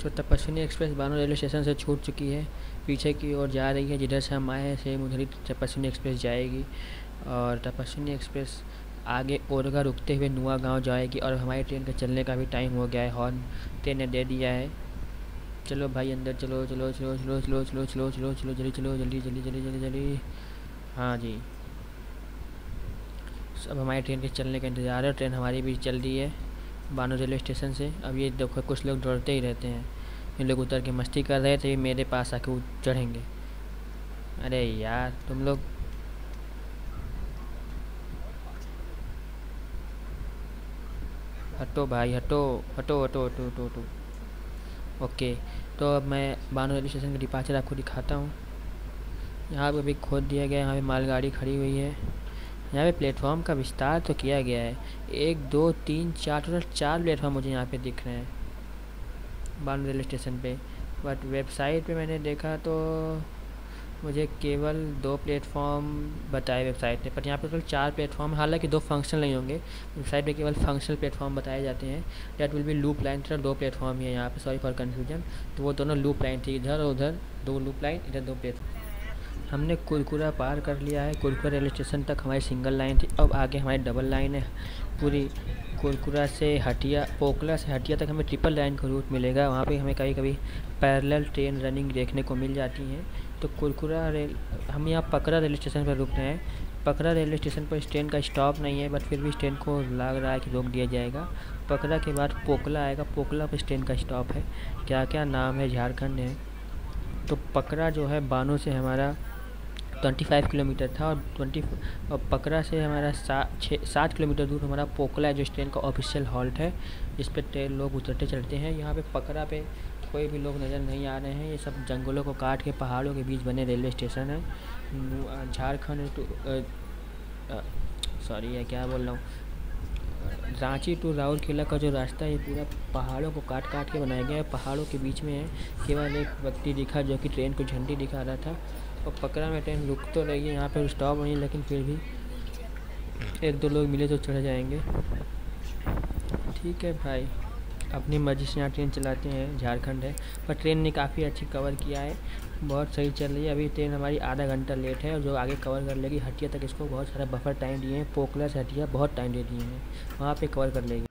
तो तपस्विनी एक्सप्रेस बानो रेलवे स्टेशन से छूट चुकी है, पीछे की ओर जा रही है। जिधर से हम आए हैं सेम उधर ही तपस्विनी एक्सप्रेस जाएगी। और तपस्विनी एक्सप्रेस आगे ओरगा रुकते हुए नुआ गांव जाएगी। और हमारी ट्रेन के चलने का भी टाइम हो गया है, हॉर्न ट्रेन ने दे दिया है। चलो भाई अंदर चलो, चलो चलो चलो चलो चलो चलो चलो चलो जल्दी चलो, जल्दी जल्दी जल्दी जल्दी जल्दी। हाँ जी, अब हमारी ट्रेन के चलने का इंतज़ार है। ट्रेन हमारी भी चल रही है बानो रेलवे स्टेशन से। अब ये देखो कुछ लोग दौड़ते ही रहते हैं। ये लोग उतर के मस्ती कर रहे थे, मेरे पास आके चढ़ेंगे। अरे यार तुम लोग, हटो भाई, हटो हटो हटो हटो हटो हटो। ओके, तो अब मैं बानो रेलवे स्टेशन का डिपार्चर आपको दिखाता हूँ। यहाँ पे भी खोद दिया गया है, यहाँ पे मालगाड़ी खड़ी हुई है। यहाँ पे प्लेटफॉर्म का विस्तार तो किया गया है। 1 2 3 4 टोटल 4 प्लेटफॉर्म मुझे यहाँ पे दिख रहे हैं बानो रेलवे स्टेशन पे। बट वेबसाइट पे मैंने देखा तो मुझे केवल 2 प्लेटफॉर्म बताए वेबसाइट ने, पर यहाँ पे टोटल 4 प्लेटफॉर्म। हालांकि 2 फंक्शनल नहीं होंगे, वेबसाइट पे केवल फंक्शनल प्लेटफॉर्म बताए जाते हैं। That will be loop line. Total 2 platform ही है यहाँ पे, सॉरी फॉर कन्फ्यूजन। तो वो दोनों लूप लाइन थी, इधर और उधर 2 लूप लाइन, इधर 2 प्लेटफॉर्म। हमने कुरकुरा पार कर लिया है। कुरकुरा रेलवे स्टेशन तक हमारी सिंगल लाइन थी, अब आगे हमारी डबल लाइन है। पूरी कुरकुरा से हटिया, पोकला से हटिया तक हमें ट्रिपल लाइन का रूट मिलेगा। वहाँ पे हमें कभी कभी पैरेलल ट्रेन रनिंग देखने को मिल जाती हैं। तो कुरकुरा रेल, हम यहाँ पकरा रेलवे स्टेशन पर रुक रहे हैं। पकरा रेलवे स्टेशन पर इस ट्रेन का स्टॉप नहीं है, बट फिर भी इस ट्रेन को लग रहा है कि रोक दिया जाएगा। पकरा के बाद पोकला आएगा, पोकला पर इस ट्रेन का स्टॉप है। क्या क्या नाम है, झारखंड है। तो पकरा जो है बानो से हमारा 25 किलोमीटर था, और पकरा से हमारा 7 किलोमीटर दूर हमारा पोकला है, जो इस ट्रेन का ऑफिशियल हॉल्ट है, जिस पे ट्रेन लोग उतरते चढ़ते हैं। यहाँ पे पकरा पे कोई भी लोग नज़र नहीं आ रहे हैं। ये सब जंगलों को काट के पहाड़ों के बीच बने रेलवे स्टेशन है। झारखंड टू सॉरी है क्या बोल रहा हूँ, रांची टू राउरकेला का जो रास्ता है ये पूरा पहाड़ों को काट काट के बनाया गया है। पहाड़ों के बीच में है। केवल एक व्यक्ति दिखा जो कि ट्रेन को झंडी दिखा रहा था। और पकरा में ट्रेन रुक तो रही है, यहाँ पर स्टॉप नहीं, लेकिन फिर भी एक दो लोग मिले तो चढ़ जाएंगे। ठीक है भाई, अपनी मर्ज़ी से यहाँ ट्रेन चलाते हैं, झारखंड है। पर ट्रेन ने काफ़ी अच्छी कवर किया है, बहुत सही चल रही है। अभी ट्रेन हमारी आधा घंटा लेट है और जो आगे कवर कर लेगी हटिया तक, इसको बहुत सारा बफर टाइम दिए हैं। पोखला से हटिया बहुत टाइम दे दिए हैं, वहाँ पे कवर कर लेगी।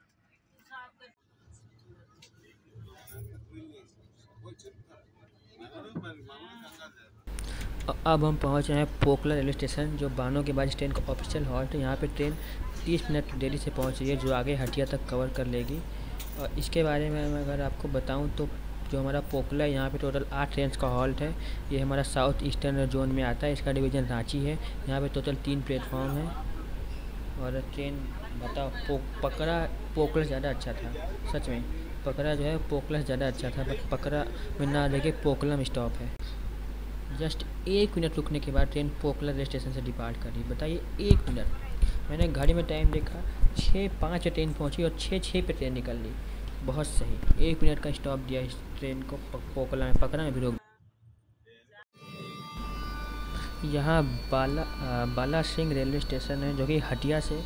अब हम पहुँच रहे हैं पोखला रेलवे स्टेशन, जो बानों के बाद ट्रेन का ऑफिशियल हॉल्ट है। यहाँ पे ट्रेन 30 मिनट देरी से पहुँच रही है, जो आगे हटिया तक कवर कर लेगी। और इसके बारे में मैं अगर आपको बताऊँ तो जो हमारा पोखला है, यहाँ पे टोटल 8 ट्रेन का हॉल्ट है। ये हमारा साउथ ईस्टर्न जोन में आता है, इसका डिवीज़न रांची है। यहाँ पे टोटल 3 प्लेटफॉर्म है। और ट्रेन बताओ, पकड़ा पोखला ज़्यादा अच्छा था, सच में पकड़ा जो है पोखला ज़्यादा अच्छा था। बट पकड़ा में ना लेके पोखला में स्टॉप है। जस्ट 1 मिनट रुकने के बाद ट्रेन पोखला रेलवे स्टेशन से डिपार्ट कर रही। बताइए 1 मिनट, मैंने घड़ी में टाइम देखा 6:05 पे ट्रेन पहुंची और 6:06 पे ट्रेन निकल ली। बहुत सही, 1 मिनट का स्टॉप दिया इस ट्रेन को पोखला में, पकड़ा में भी रोक। यहाँ बाला सिंह रेलवे स्टेशन है, जो कि हटिया से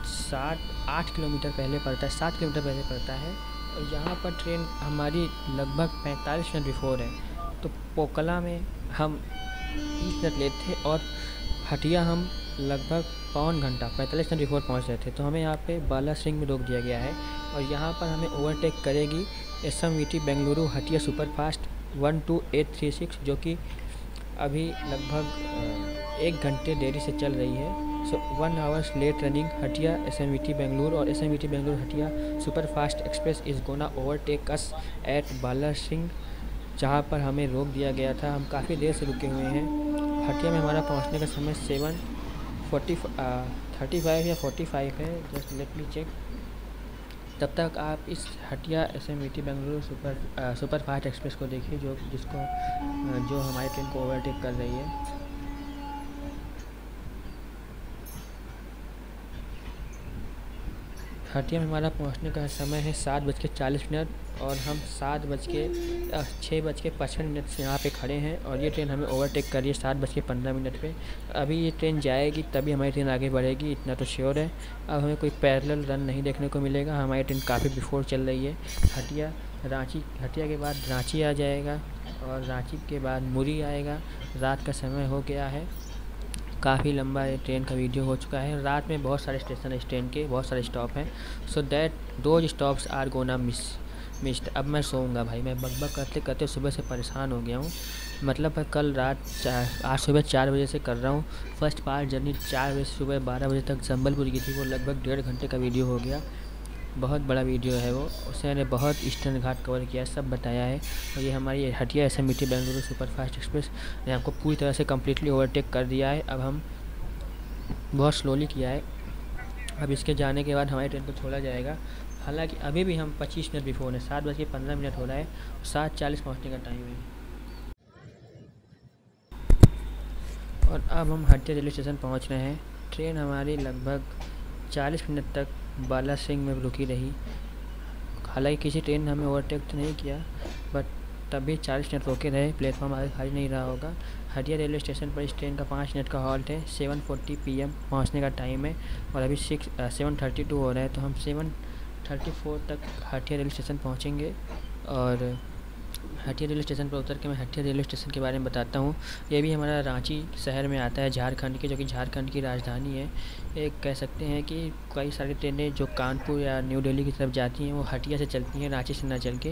7-8 किलोमीटर पहले पड़ता है, 7 किलोमीटर पहले पड़ता है। और यहाँ पर ट्रेन हमारी लगभग 45 मिनट बिफोर है। तो पोखला में हम 30 मिनट लेट थे और हटिया हम लगभग पौन घंटा 45 मिनट बिफोर पहुँच रहे थे। तो हमें यहाँ पे बाला सिंह में रोक दिया गया है और यहाँ पर हमें ओवरटेक करेगी SMVT बेंगलुरु हटिया सुपरफास्ट 12836, जो कि अभी लगभग 1 घंटे देरी से चल रही है। So 1 hours late running Hatia SMVT Bengaluru, और SMVT Bengaluru Hatia superfast express is gonna overtake us at Bala Singh, जहाँ पर हमें रोक दिया गया था। हम काफ़ी देर से रुके हुए हैं। हटिया में हमारा पहुँचने का समय 7:35 या 45 है, जस्ट लेट मी चेक। तब तक आप इस Hatia SMVT Bengaluru superfast express को देखिए, जो हमारी ट्रेन को ओवरटेक कर रही है। हटिया में हमारा पहुंचने का समय है 7:40 और हम 6:55 से यहाँ पे खड़े हैं और ये ट्रेन हमें ओवरटेक कर रही है 7:15 पे। अभी ये ट्रेन जाएगी तभी हमारी ट्रेन आगे बढ़ेगी, इतना तो श्योर है। अब हमें कोई पैरेलल रन नहीं देखने को मिलेगा, हमारी ट्रेन काफ़ी बिफोर चल रही है। हटिया के बाद रांची आ जाएगा और रांची के बाद मुरी आएगा। रात का समय हो गया है, काफ़ी लंबा ये ट्रेन का वीडियो हो चुका है। रात में बहुत सारे स्टेशन है, इस ट्रेन के बहुत सारे स्टॉप हैं। So that those stops are gonna missed. अब मैं सोऊंगा भाई, मैं बकबक करते करते सुबह से परेशान हो गया हूँ। मतलब कल रात आज सुबह 4 बजे से कर रहा हूँ। फर्स्ट पार्ट जर्नी 4 बजे से सुबह 12 बजे तक संबलपुर की थी, वो लगभग 1.5 घंटे का वीडियो हो गया। बहुत बड़ा वीडियो है वो, उससे मैंने बहुत ईस्टर्न घाट कवर किया है, सब बताया है। और ये हमारी Hatia SMVT Bengaluru superfast express ने हमको पूरी तरह से कम्प्लीटली ओवरटेक कर दिया है। अब हम बहुत स्लोली किया है। अब इसके जाने के बाद हमारी ट्रेन को छोड़ा जाएगा। हालांकि अभी भी हम 25 मिनट बिफोर है, 7:15 हो रहा है, 7:40 पहुँचने का टाइम है। और अब हम हटिया रेलवे स्टेशन पहुँच रहे हैं। ट्रेन हमारी लगभग 40 मिनट तक बाला सिंह में रुकी रही। हालांकि किसी ट्रेन ने हमें ओवरटेक तो नहीं किया, बट तभी 40 मिनट रोके रहे। प्लेटफॉर्म आगे खाली नहीं रहा होगा। हटिया रेलवे स्टेशन पर इस ट्रेन का 5 मिनट का हॉल्ट है। 7:40 PM पहुंचने का टाइम है और अभी 7:32 हो रहा है। तो हम 7:34 तक हटिया रेलवे स्टेशन पहुँचेंगे। और हटिया रेलवे स्टेशन पर उतर के मैं हटिया रेलवे स्टेशन के बारे में बताता हूँ। ये भी हमारा रांची शहर में आता है, झारखंड की, जो कि झारखंड की राजधानी है। एक कह सकते हैं कि कई सारी ट्रेनें जो कानपुर या न्यू दिल्ली की तरफ जाती हैं वो हटिया से चलती हैं, रांची से ना चल के।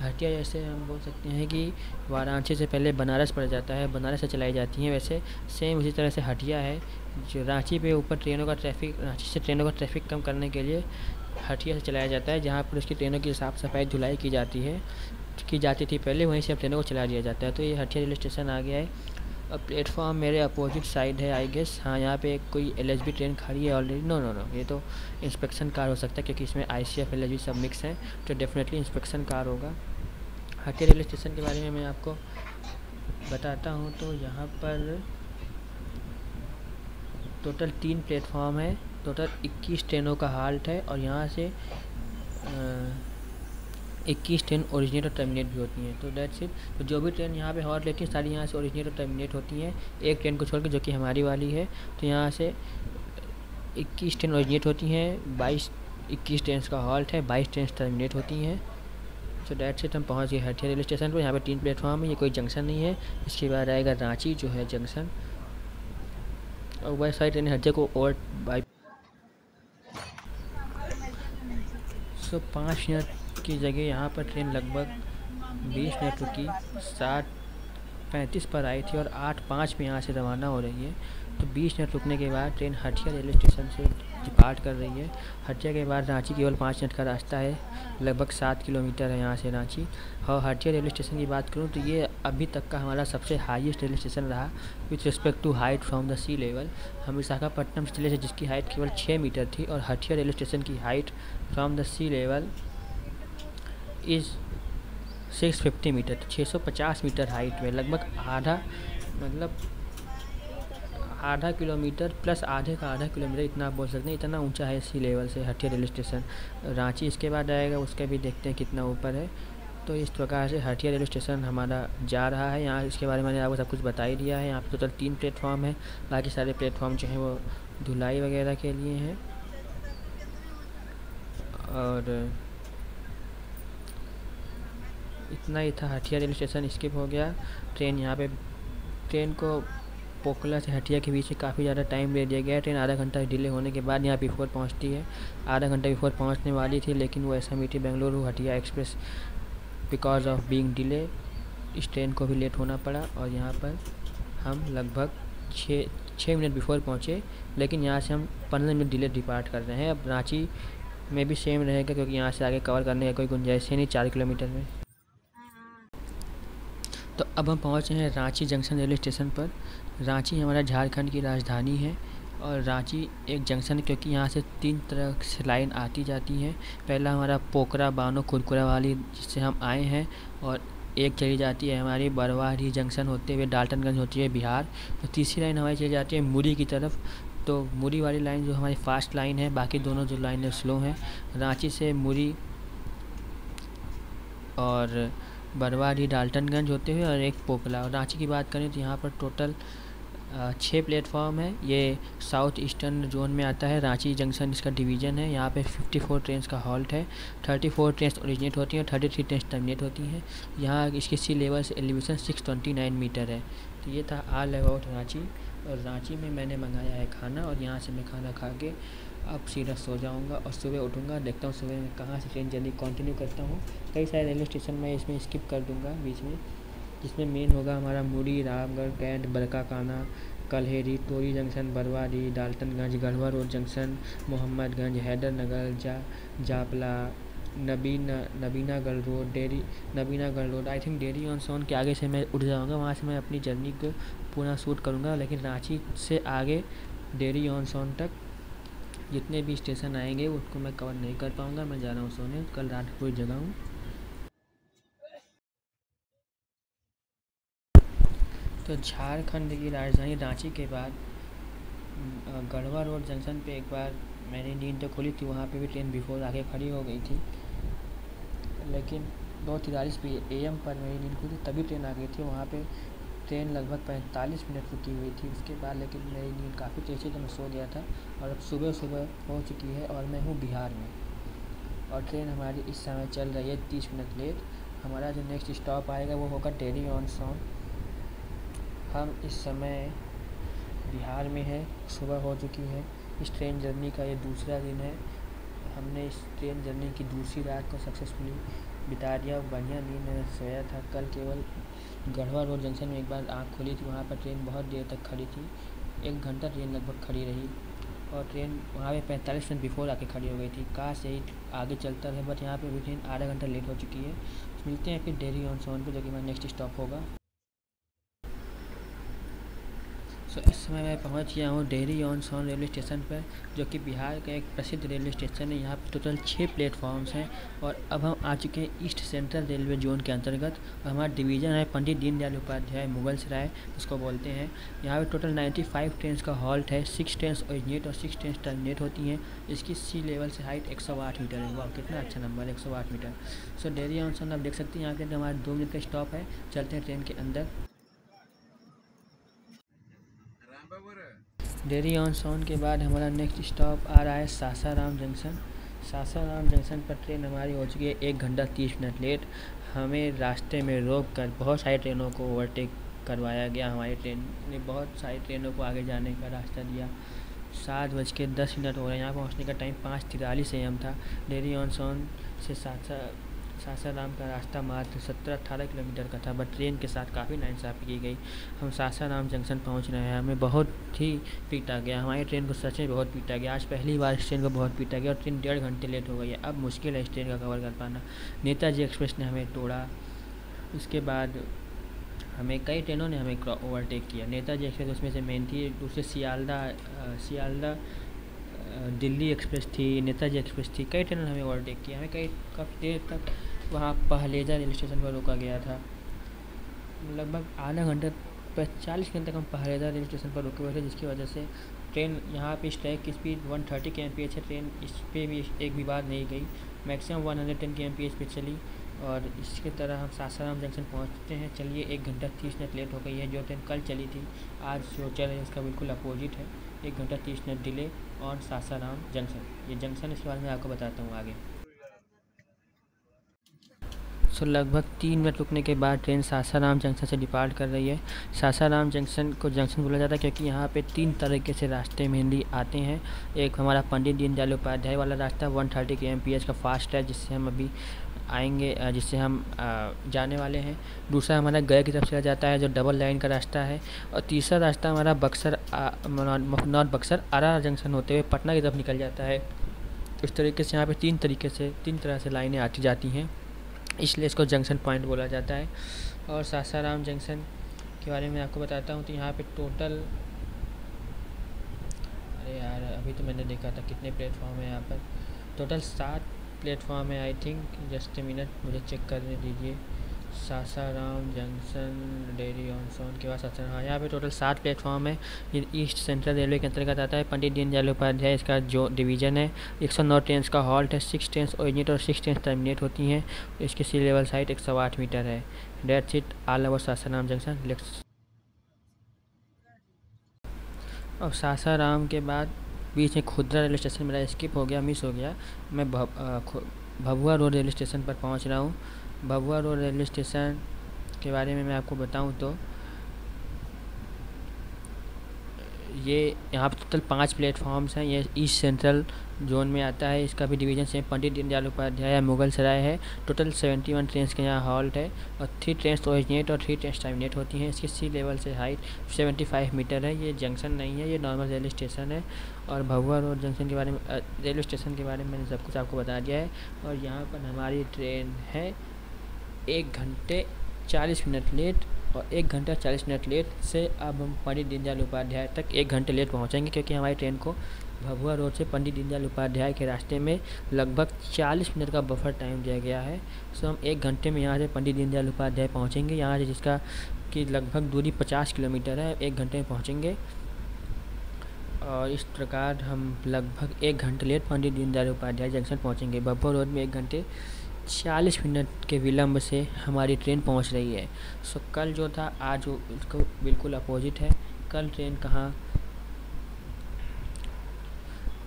हटिया जैसे हम बोल सकते हैं कि वाराणसी से पहले बनारस पड़ जाता है, बनारस से चलाई जाती हैं। वैसे सेम उसी तरह से हटिया है, जो रांची पे ऊपर ट्रेनों का ट्रैफिक, रांची से ट्रेनों का ट्रैफिक कम करने के लिए हटिया से चलाया जाता है, जहाँ पर उसकी ट्रेनों की साफ़ सफाई धुलाई की जाती थी पहले, वहीं से अब ट्रेनों को चला दिया जाता है। तो ये हटिया रेलवे स्टेशन आ गया है। अब प्लेटफॉर्म मेरे अपोजिट साइड है आई गेस। हाँ, यहाँ पे कोई LHB ट्रेन खड़ी है ऑलरेडी। नो, ये तो इंस्पेक्शन कार हो सकता है, क्योंकि इसमें ICF LHB सब मिक्स हैं, तो डेफिनेटली इंस्पेक्शन कार होगा। हटिया रेलवे स्टेशन के बारे में मैं आपको बताता हूँ। तो यहाँ पर टोटल 3 प्लेटफॉर्म है, टोटल 21 ट्रेनों का हाल्ट है। और यहाँ से 21 ट्रेन ओरिजिनेट और टर्मिनेट भी होती हैं। तो दैट्स इट। तो जो भी ट्रेन यहाँ पे हॉल्ट लेती है सारी यहाँ से ओरिजिनेट और टर्मिनेट होती हैं, एक ट्रेन को छोड़ के, जो कि हमारी वाली है। तो यहाँ से 21 ट्रेन ओरिजिनेट होती हैं, 21 ट्रेन का हॉल्ट है, 22 ट्रेन टर्मिनेट होती हैं। सो डेट्स इट, हम पहुंच गए हटिया रेलवे स्टेशन पर। यहाँ पे 3 प्लेटफॉर्म है, ये कोई जंक्शन नहीं है। इसके बाद आएगा रांची जो है जंक्शन, और वह सारी ट्रेन हटिया को ओवर बाई 5 मिनट की जगह यहाँ पर ट्रेन लगभग 20 मिनट रुकी, 7:35 पर आई थी और 8:05 में यहाँ से रवाना हो रही है। तो 20 मिनट रुकने के बाद ट्रेन हटिया रेलवे स्टेशन से डिपार्ट कर रही है। हटिया के बाद रांची केवल 5 मिनट का रास्ता है, लगभग 7 किलोमीटर है यहाँ से रांची। और हटिया रेलवे स्टेशन की बात करूँ तो ये अभी तक का हमारा सबसे हाईएस्ट रेलवे स्टेशन रहा with respect to height from the sea level. हम विशाखापट्टनम जिले से जिसकी हाइट केवल 6 मीटर थी, और हटिया रेलवे स्टेशन की height from the sea level is 650 metre, 650 metre height में, लगभग आधा किलोमीटर प्लस आधे का आधा किलोमीटर, इतना आप बोल सकते हैं, इतना ऊंचा है सी लेवल से हटिया रेलवे स्टेशन। रांची इसके बाद आएगा, उसका भी देखते हैं कितना ऊपर है। तो इस प्रकार से हटिया रेलवे स्टेशन हमारा जा रहा है। यहाँ इसके बारे में मैंने आपको सब कुछ बता ही दिया है। यहाँ पे टोटल 3 प्लेटफॉर्म है, बाकी सारे प्लेटफॉर्म जो हैं वो धुलाई वगैरह के लिए हैं। और इतना ही था, हटिया रेलवे स्टेशन स्किप हो गया। ट्रेन को पोखला से हटिया के बीच में काफ़ी ज़्यादा टाइम दे दिया गया है। ट्रेन आधा घंटा डिले होने के बाद यहाँ बिफोर पहुँचती है। आधा घंटा बिफोर पहुँचने वाली थी, लेकिन वो SMT Bengaluru Hatia express because of being delay इस ट्रेन को भी लेट होना पड़ा। और यहाँ पर हम लगभग 6 मिनट बिफोर पहुँचे, लेकिन यहाँ से हम 15 मिनट डिले डिपार्ट कर रहे हैं। अब रांची में भी सेम रहेगा, क्योंकि यहाँ से आगे कवर करने का कोई गुंजाइश है नहीं 4 किलोमीटर में। तो अब हम पहुँचे हैं रांची जंक्शन रेलवे स्टेशन पर। रांची हमारा झारखंड की राजधानी है, और रांची एक जंक्शन है क्योंकि यहाँ से 3 तरह से लाइन आती जाती हैं। पहला हमारा पोखरा बानो कुरकुरा वाली जिससे हम आए हैं, और एक चली जाती है हमारी बरवारी जंक्शन होते हुए डाल्टनगंज होती है बिहार। तो तीसरी लाइन हमारी चली जाती है मुरी की तरफ। तो मुरी वाली लाइन जो हमारी फास्ट लाइन है, बाकी दोनों जो लाइनें स्लो हैं। रांची से मुरी और बरवारी डाल्टनगंज होते हुए और एक पोखला। और रांची की बात करें तो यहाँ पर टोटल 6 प्लेटफॉर्म है। ये साउथ ईस्टर्न जोन में आता है। रांची जंक्शन इसका डिवीज़न है। यहाँ पे 54 ट्रेन का हॉल्ट है, 34 ट्रेन ओरिजिनेट होती हैं, 33 ट्रेन टर्मिनेट होती हैं। यहाँ इसकी सी लेवल से एलिवेशन 629 मीटर है। तो ये था ऑल अबाउट रांची। और रांची में मैंने मंगाया है खाना, और यहाँ से मैं खाना खा के अब सीधा सो जाऊंगा और सुबह उठूंगा, देखता हूँ सुबह में कहाँ से ट्रेन जर्नी कंटिन्यू करता हूँ। कई सारे रेलवे स्टेशन मैं इसमें स्किप कर दूंगा बीच में, जिसमें मेन होगा हमारा Muri, Ramgarh cantt, Barkakana, Kalheri, Tori junction, Barwari, Daltonganj, Garhwa road junction, Mohammadganj, Haidarnagar, Japla, Nabinagar road. I think Dehri on Sone के आगे से मैं उठ जाऊँगा, वहाँ से मैं अपनी जर्नी को पूरा शूट करूँगा। लेकिन रांची से आगे डेरी ऑन सोन तक जितने भी स्टेशन आएंगे उसको मैं कवर नहीं कर पाऊँगा। मैं जा रहा हूँ सोने, कल रात को जगह हूँ। तो झारखंड की राजधानी रांची के बाद गढ़वा रोड जंक्शन पे एक बार मैंने नींद तो खोली थी, वहाँ पे भी ट्रेन बिफोर आके खड़ी हो गई थी, लेकिन 2:43 AM पर मेरी नींद खुली, तभी ट्रेन आ गई थी। वहाँ पे ट्रेन लगभग 45 मिनट रुकी हुई थी उसके बाद, लेकिन मेरी नींद काफ़ी तेज़ थी तो मैं सो गया था। और अब सुबह हो चुकी है और मैं हूँ बिहार में, और ट्रेन हमारी इस समय चल रही है 30 मिनट लेट। हमारा जो नेक्स्ट स्टॉप आएगा वो होगा डेरी ऑन सोन। हम इस समय बिहार में है, सुबह हो चुकी है। इस ट्रेन जर्नी का ये दूसरा दिन है। हमने इस ट्रेन जर्नी की दूसरी रात को सक्सेसफुली बिता दिया। बढ़िया नींद में सोया था। कल केवल गढ़वा रोड जंक्शन में एक बार आँख खुली थी, वहाँ पर ट्रेन बहुत देर तक खड़ी थी, 1 घंटा ट्रेन लगभग खड़ी रही, और ट्रेन वहाँ पे 45 मिनट बिफोर आके खड़ी हो गई थी। काश यही आगे चलता रहे, बट यहाँ पे भी ट्रेन आधा घंटा लेट हो चुकी है। मिलते हैं फिर डेरी ऑन सोन पे, जो कि मेरा नेक्स्ट स्टॉप होगा। सो इस समय मैं पहुंच गया हूँ Dehri on Sone railway station पर, जो कि बिहार का एक प्रसिद्ध रेलवे स्टेशन है। यहाँ पर टोटल 6 प्लेटफॉर्म्स हैं, और अब हम आ चुके हैं ईस्ट सेंट्रल रेलवे जोन के अंतर्गत। हमारा डिवीज़न है पंडित दीनदयाल उपाध्याय मुगल सराय उसको बोलते हैं। यहाँ पर टोटल 95 ट्रेन का हॉल्ट है, 6 ट्रेन ओरिजिनेट और 6 ट्रेन टर्मिनेट होती हैं। इसकी सी लेवल से हाइट 108 मीटर है। वाह, कितना अच्छा number, 108 meter. So Dehri on Sone आप देख सकते हैं, यहाँ पे हमारा 2 मिनट का स्टॉप है। चलते हैं ट्रेन के अंदर। डेरी ऑन सोन के बाद हमारा नेक्स्ट स्टॉप आ रहा है सासाराम जंक्शन। सासाराम जंक्शन पर ट्रेन हमारी हो चुकी है 1 घंटा 30 मिनट लेट। हमें रास्ते में रोक कर बहुत सारी ट्रेनों को ओवरटेक करवाया गया। हमारी ट्रेन ने बहुत सारी ट्रेनों को आगे जाने का रास्ता दिया। 7:10 हो रहे हैं। यहाँ पहुँचने का टाइम 5:43 AM था। डेरी ऑन सोन से सासाराम का रास्ता मात्र 17-18 किलोमीटर का था, बट ट्रेन के साथ काफ़ी नाइंसाफ़ी की गई। हम सासाराम जंक्शन पहुंच रहे हैं, हमें बहुत ही पीटा गया। हमारी ट्रेन को सच में बहुत पीटा गया। आज पहली बार इस ट्रेन को बहुत पीटा गया और ट्रेन 1.5 घंटे लेट हो गई है। अब मुश्किल है इस ट्रेन का कवर कर पाना। नेताजी एक्सप्रेस ने हमें तोड़ा। उसके बाद हमें कई ट्रेनों ने हमें ओवरटेक किया। नेताजी एक्सप्रेस उसमें से मेन थी। दूसरे सियालदा दिल्ली एक्सप्रेस थी, नेताजी एक्सप्रेस थी। कई ट्रेनों ने हमें ओवरटेक किया। हमें काफ़ी देर तक वहाँ पहलेजा रेलवे स्टेशन पर रोका गया था। लगभग आधा घंटा 40 मिनट तक हम पहलेजा रेलवे स्टेशन पर रुके हुए थे, जिसकी वजह से ट्रेन यहाँ पे इस ट्रैक की स्पीड 130 kmph है। ट्रेन इस पर भी एक भी बार नहीं गई, मैक्सिमम 110 kmph पे चली। और इसकी तरह हम सासाराम जंक्शन पहुँचते हैं। चलिए 1 घंटा 30 मिनट लेट हो गई है। जो ट्रेन कल चली थी आज जो चल रही है उसका बिल्कुल अपोजिट है। 1 घंटा 30 मिनट डिले और सासाराम जंक्शन। ये जंक्शन इसके बारे में आपको बताता हूँ आगे। लगभग 3 मिनट रुकने के बाद ट्रेन सासाराम जंक्शन से डिपार्ट कर रही है। सासाराम जंक्शन को जंक्शन बोला जाता है क्योंकि यहाँ पे 3 तरीके से रास्ते मेनली आते हैं। एक हमारा पंडित दीनदयाल उपाध्याय वाला रास्ता 130 kmph का फास्ट है, जिससे हम अभी आएंगे, जिससे हम जाने वाले हैं। दूसरा हमारा गया की तरफ चला जाता है जो डबल लाइन का रास्ता है। और तीसरा रास्ता हमारा नॉर्थ बक्सर आरा जंक्शन होते हुए पटना की तरफ निकल जाता है। इस तरीके से यहाँ पे 3 तरह से लाइनें आती जाती हैं, इसलिए इसको जंक्शन पॉइंट बोला जाता है। और सासाराम जंक्शन के बारे में आपको बताता हूँ तो यहाँ पे टोटल, अरे यार अभी तो मैंने देखा था कितने प्लेटफॉर्म है यहाँ पर। टोटल 7 प्लेटफॉर्म है I think. Just a minute मुझे चेक करने दीजिए। Sasaram junction dairy on Sone के बाद सासाराम, हाँ यहाँ पे टोटल 7 प्लेटफॉर्म है। ये ईस्ट सेंट्रल रेलवे के अंतर्गत आता है। पंडित दीनदयाल उपाध्याय इसका जो डिवीज़न है। 109 ट्रेन का हॉल्ट है। 6 ट्रेन ओरिजिनेट और 6 ट्रेन टर्मिनेट होती हैं। इसकी सी लेवल हाइट 108 मीटर है। That's it all over Sasaram junction. Let's अब सासाराम के बाद बीच में खुदरा रेलवे स्टेशन मेरा स्किप हो गया, मिस हो गया। मैं भभुआ रोड रेलवे स्टेशन पर पहुंच रहा हूं। भभुआ रोड रेलवे स्टेशन के बारे में मैं आपको बताऊं तो ये यहाँ पर टोटल 5 प्लेटफॉर्म्स हैं। ये ईस्ट सेंट्रल जोन में आता है। इसका भी डिवीज़न सेम पंडित दीनदयाल उपाध्याय मुगल सराय है। टोटल 71 ट्रेन के यहाँ हॉल्ट है और 3 ट्रेन ओरिजिनेट और 3 ट्रेन टर्मिनेट होती हैं। इसकी सी लेवल से हाइट 75 मीटर है। ये जंक्शन नहीं है, ये नॉर्मल रेलवे स्टेशन है। और भभुआ रोड जंक्शन के बारे में, रेलवे स्टेशन के बारे में मैंने सब कुछ आपको बता दिया है। और यहाँ पर हमारी ट्रेन है 1 घंटे 40 मिनट लेट और 1 घंटा 40 मिनट लेट से अब हम पंडित दीनदयाल उपाध्याय तक 1 घंटे लेट पहुंचेंगे, क्योंकि हमारी ट्रेन को भभुआ रोड से पंडित दीनदयाल उपाध्याय के रास्ते में लगभग 40 मिनट का बफर टाइम दिया गया है। सो हम 1 घंटे में यहाँ से पंडित दीनदयाल उपाध्याय पहुँचेंगे। यहाँ से जिसका कि लगभग दूरी 50 किलोमीटर है, 1 घंटे में पहुँचेंगे। और इस प्रकार हम लगभग 1 घंटे लेट पंडित दीनदयाल उपाध्याय जंक्शन पहुँचेंगे। भभुआ रोड में 1 घंटे 40 मिनट के विलम्ब से हमारी ट्रेन पहुंच रही है। सो कल जो था आज वो इसको बिल्कुल अपोजिट है। कल ट्रेन कहाँ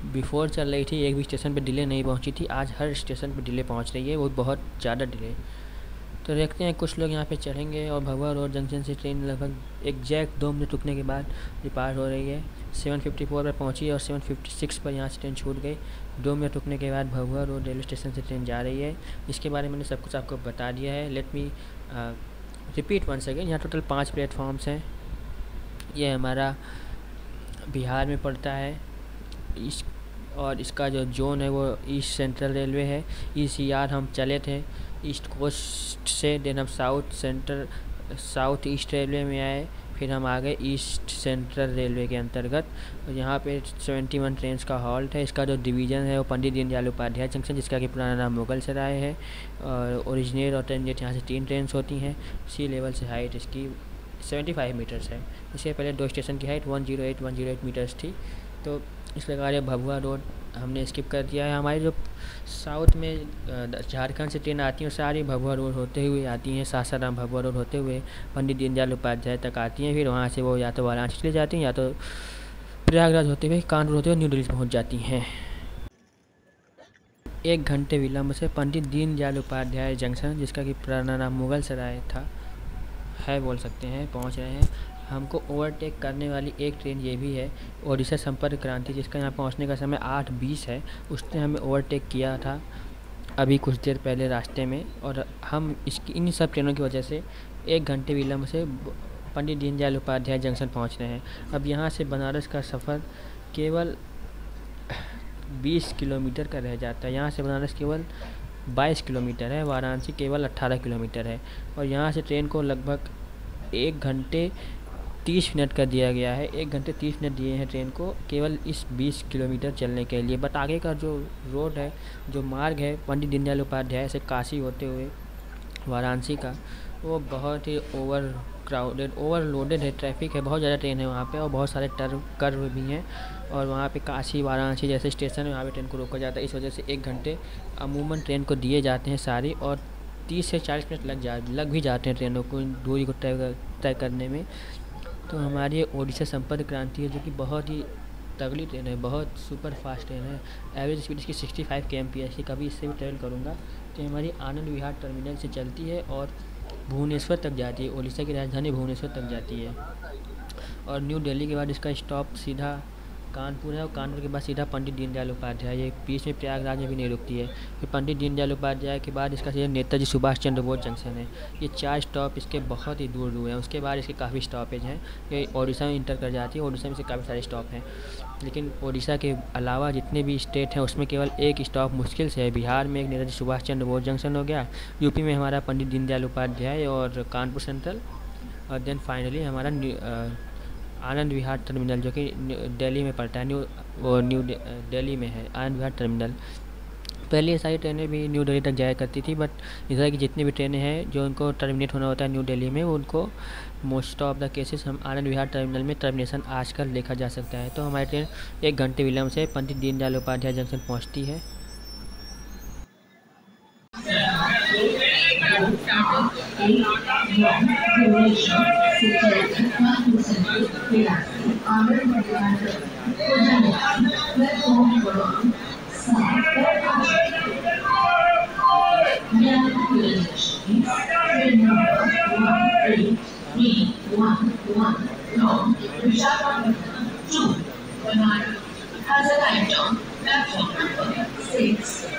बिफोर चल रही थी, एक भी स्टेशन पे डिले नहीं पहुंची थी। आज हर स्टेशन पे डिले पहुंच रही है, वो बहुत ज़्यादा डिले। तो देखते हैं कुछ लोग यहाँ पे चढ़ेंगे। और भभुआ रोड जंक्शन से ट्रेन लगभग एग्जैक्ट 2 मिनट रुकने के बाद डिपार्ट हो रही है। 7:54 पर पहुँची और 7:56 पर यहाँ से ट्रेन छूट गई। 2 मिनट रुकने के बाद भभुआ रोड रेलवे स्टेशन से ट्रेन जा रही है। इसके बारे में मैंने सब कुछ आपको बता दिया है। Let me repeat once again. यहाँ टोटल 5 प्लेटफॉर्म्स हैं। ये हमारा बिहार में पड़ता है। और इसका जो जोन है वो ईस्ट सेंट्रल रेलवे है। ECR हम चले थे ईस्ट कोस्ट से, देन हम साउथ ईस्ट रेलवे में आए, फिर हम आ गए ईस्ट सेंट्रल रेलवे के अंतर्गत। और यहाँ पे 71 ट्रेन का हॉल्ट है। इसका जो डिवीज़न है वो पंडित दीनदयाल उपाध्याय जंक्शन, जिसका कि पुराना नाम मुगल सराय है। और ओरिजिनेट और टर्मिनेट यहाँ से 3 ट्रेन होती हैं। सी लेवल से हाइट इसकी 75 मीटर्स है। इससे पहले 2 स्टेशन की हाइट 108 मीटर्स थी। तो इस प्रकार ये भभुआ रोड हमने स्किप कर दिया है। हमारी जो साउथ में झारखंड से ट्रेन आती हैं सारी भभुआ रोड होते हुए आती हैं। सासाराम भभुआ रोड होते हुए पंडित दीनदयाल उपाध्याय तक आती हैं। फिर वहाँ से वो या तो वाराणसी चले जाती हैं या तो प्रयागराज होते हुए, कानपुर होते हुए न्यू दिल्ली पहुंच जाती हैं। 1 घंटे विलम्ब से पंडित दीनदयाल उपाध्याय जंक्शन, जिसका कि पुराना नाम मुगल सराय था, बोल सकते हैं, पहुंच रहे हैं। हमको ओवरटेक करने वाली एक ट्रेन ये भी है, ओडिशा संपर्क क्रांति, जिसका यहाँ पहुंचने का समय 8:20 है। उसने हमें ओवरटेक किया था अभी कुछ देर पहले रास्ते में, और हम इन सब ट्रेनों की वजह से 1 घंटे विलम्ब से पंडित दीनदयाल उपाध्याय जंक्शन पहुंच रहे हैं। अब यहाँ से बनारस का सफ़र केवल 20 किलोमीटर का रह जाता है। यहाँ से बनारस केवल 22 किलोमीटर है, वाराणसी केवल 18 किलोमीटर है, और यहाँ से ट्रेन को लगभग 1 घंटे 30 मिनट का दिया गया है। 1 घंटे 30 मिनट दिए हैं ट्रेन को केवल इस 20 किलोमीटर चलने के लिए। बट आगे का जो रोड है, जो मार्ग है पंडित दीनदयाल उपाध्याय से काशी होते हुए वाराणसी का, वो बहुत ही ओवरलोडेड है, ट्रैफिक है, बहुत ज़्यादा ट्रेन है वहाँ पे, और बहुत सारे कर्व भी हैं, और वहाँ पे काशी वाराणसी जैसे स्टेशन है, वहाँ पे ट्रेन को रोका जाता है। इस वजह से 1 घंटे अमूमन ट्रेन को दिए जाते हैं सारी, और 30 से 40 मिनट लग भी जाते हैं ट्रेनों को दूरी को तय करने में। तो हमारी ओडिशा संपर्क क्रांति है, जो कि बहुत ही तगड़ी ट्रेन है, बहुत सुपर फास्ट ट्रेन है। एवरेज स्पीड इसकी 65 kmph की, कभी इससे भी ट्रेवल करूँगा। तो हमारी आनंद विहार टर्मिनल से चलती है और भुवनेश्वर तक जाती है, उड़ीसा की राजधानी भुवनेश्वर तक जाती है, और न्यू दिल्ली के बाद इसका स्टॉप सीधा कानपुर है, और कानपुर के बाद सीधा पंडित दीनदयाल उपाध्याय, ये बीच में प्रयागराज में भी नहीं रुकती है। फिर पंडित दीनदयाल उपाध्याय के बाद इसका सीधा नेताजी सुभाष चंद्र बोस जंक्शन है। ये 4 स्टॉप इसके बहुत ही दूर दूर हैं। उसके बाद इसके काफ़ी स्टॉपेज हैं, ये ओडिशा में इंटर कर जाती है। ओडिशा में से काफ़ी सारे स्टॉप हैं, लेकिन ओडिशा के अलावा जितने भी स्टेट हैं उसमें केवल एक स्टॉप मुश्किल से है। बिहार में एक नेताजी सुभाष चंद्र बोस जंक्शन हो गया, यूपी में हमारा पंडित दीनदयाल उपाध्याय और कानपुर सेंट्रल, और देन फाइनली हमारा आनंद विहार टर्मिनल, जो कि दिल्ली में पड़ता है, न्यू दिल्ली में है आनंद विहार टर्मिनल। पहले ये सारी ट्रेनें भी न्यू दिल्ली तक जाया करती थी, बट इस तरह की जितनी भी ट्रेनें हैं जो उनको टर्मिनेट होना होता है न्यू दिल्ली में, उनको मोस्ट ऑफ द केसेस हम आनंद विहार टर्मिनल में टर्मिनेशन आजकल देखा जा सकता है। तो हमारी ट्रेन 1 घंटे विलम्ब से पंडित दीनदयाल उपाध्याय जंक्शन पहुँचती है। Has arrived on platform number 6.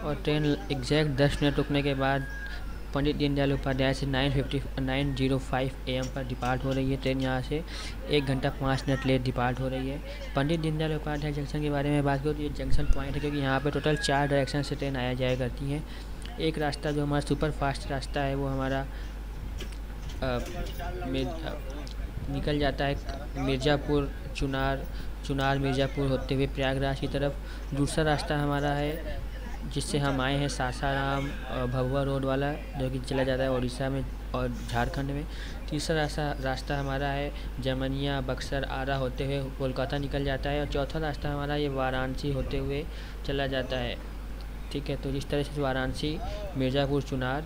और ट्रेन एग्जैक्ट 10 मिनट रुकने के बाद पंडित दीनदयाल उपाध्याय से 9:05 AM पर डिपार्ट हो रही है ट्रेन। यहाँ से 1 घंटा 5 मिनट लेट डिपार्ट हो रही है। पंडित दीनदयाल उपाध्याय जंक्शन के बारे में बात करूँ तो ये जंक्शन पॉइंट है, क्योंकि यहाँ पे टोटल 4 डायरेक्शन से ट्रेन आया जाया करती हैं। एक रास्ता जो हमारा सुपर फास्ट रास्ता है वो हमारा निकल जाता है मिर्ज़ापुर, चुनार मिर्ज़ापुर होते हुए प्रयागराज की तरफ। दूसरा रास्ता हमारा है जिससे हम आए हैं सासाराम भभुआ रोड वाला, जो कि चला जाता है उड़ीसा में और झारखंड में। तीसरा रास्ता हमारा है जमनिया, बक्सर, आरा होते हुए कोलकाता निकल जाता है। और चौथा रास्ता हमारा ये वाराणसी होते हुए चला जाता है। ठीक है, तो इस तरह से वाराणसी, मिर्ज़ापुर, चुनार,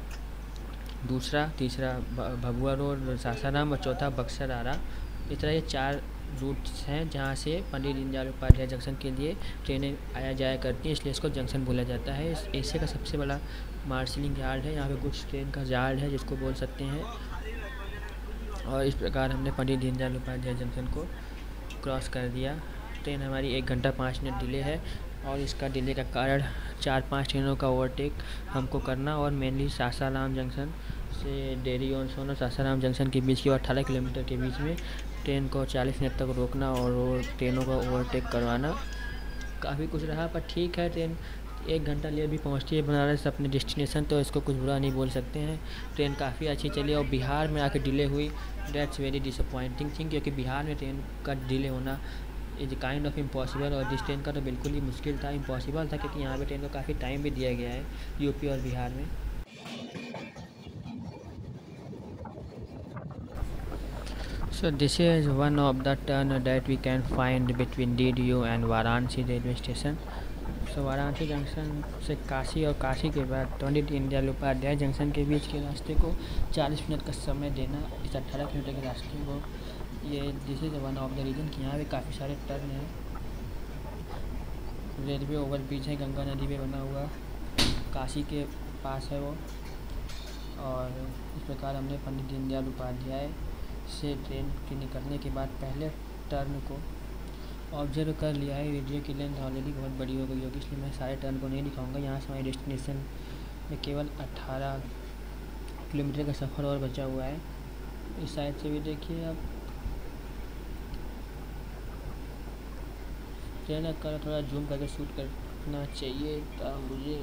तीसरा भभुआ रोड, सासाराम, और चौथा बक्सर, आरा। इस तरह ये 4 रूट्स हैं जहाँ से पंडित दीनदयाल उपाध्याय जंक्शन के लिए ट्रेनें आया जाया करती हैं, इसलिए इसको जंक्शन बोला जाता है। इस एशिया का सबसे बड़ा मार्शलिंग यार्ड है, यहाँ पे कुछ ट्रेन का यार्ड है जिसको बोल सकते हैं। और इस प्रकार हमने पंडित दीनदयाल उपाध्याय जंक्शन को क्रॉस कर दिया। ट्रेन हमारी 1 घंटा 5 मिनट डिले है, और इसका डिले का कारण 4-5 ट्रेनों का ओवरटेक हमको करना, और मेनली सासाराम जंक्शन से डेरी ऑन सोनो सासाराम जंक्शन के बीच की 18 किलोमीटर के बीच में ट्रेन को 40 मिनट तक रोकना और वो ट्रेनों को ओवरटेक करवाना। काफ़ी कुछ रहा, पर ठीक है, ट्रेन 1 घंटा लेट भी पहुंचती है बनारस अपने डेस्टिनेशन, तो इसको कुछ बुरा नहीं बोल सकते हैं। ट्रेन काफ़ी अच्छी चली और बिहार में आके डिले हुई, दैट्स वेरी डिसअपॉइंटिंग थिंग, क्योंकि बिहार में ट्रेन का डिले होना इज काइंड ऑफ इम्पॉसिबल। और जिस ट्रेन का तो बिल्कुल ही मुश्किल था, इम्पॉसिबल था, क्योंकि यहाँ पे ट्रेन को काफ़ी टाइम भी दिया गया है यूपी और बिहार में। So this is one of the turn that we can find between DDU and Varanasi railway station. So Varanasi junction से काशी और काशी के बाद पंडित दीनदयाल उपाध्याय जंक्शन के बीच के रास्ते को 40 मिनट का समय देना, इस 18 किलोमीटर के रास्ते को, ये this is one of the reason कि यहाँ पे काफ़ी सारे टर्न हैं। रेलवे ओवर ब्रिज है गंगा नदी पे बना हुआ, काशी के पास है वो। और इस प्रकार हमने पंडित दीनदयाल उपाध्याय से ट्रेन के निकलने के बाद पहले टर्न को ऑब्जर्व कर लिया है। वीडियो की लेंथ ऑलरेडी बहुत बड़ी हो गई होगी, इसलिए मैं सारे टर्न को नहीं दिखाऊंगा। यहाँ से हमारे डेस्टिनेशन में केवल 18 किलोमीटर का सफ़र और बचा हुआ है। इस साइड से भी देखिए आप, ट्रेन का थोड़ा जूम करके शूट करना चाहिए था मुझे,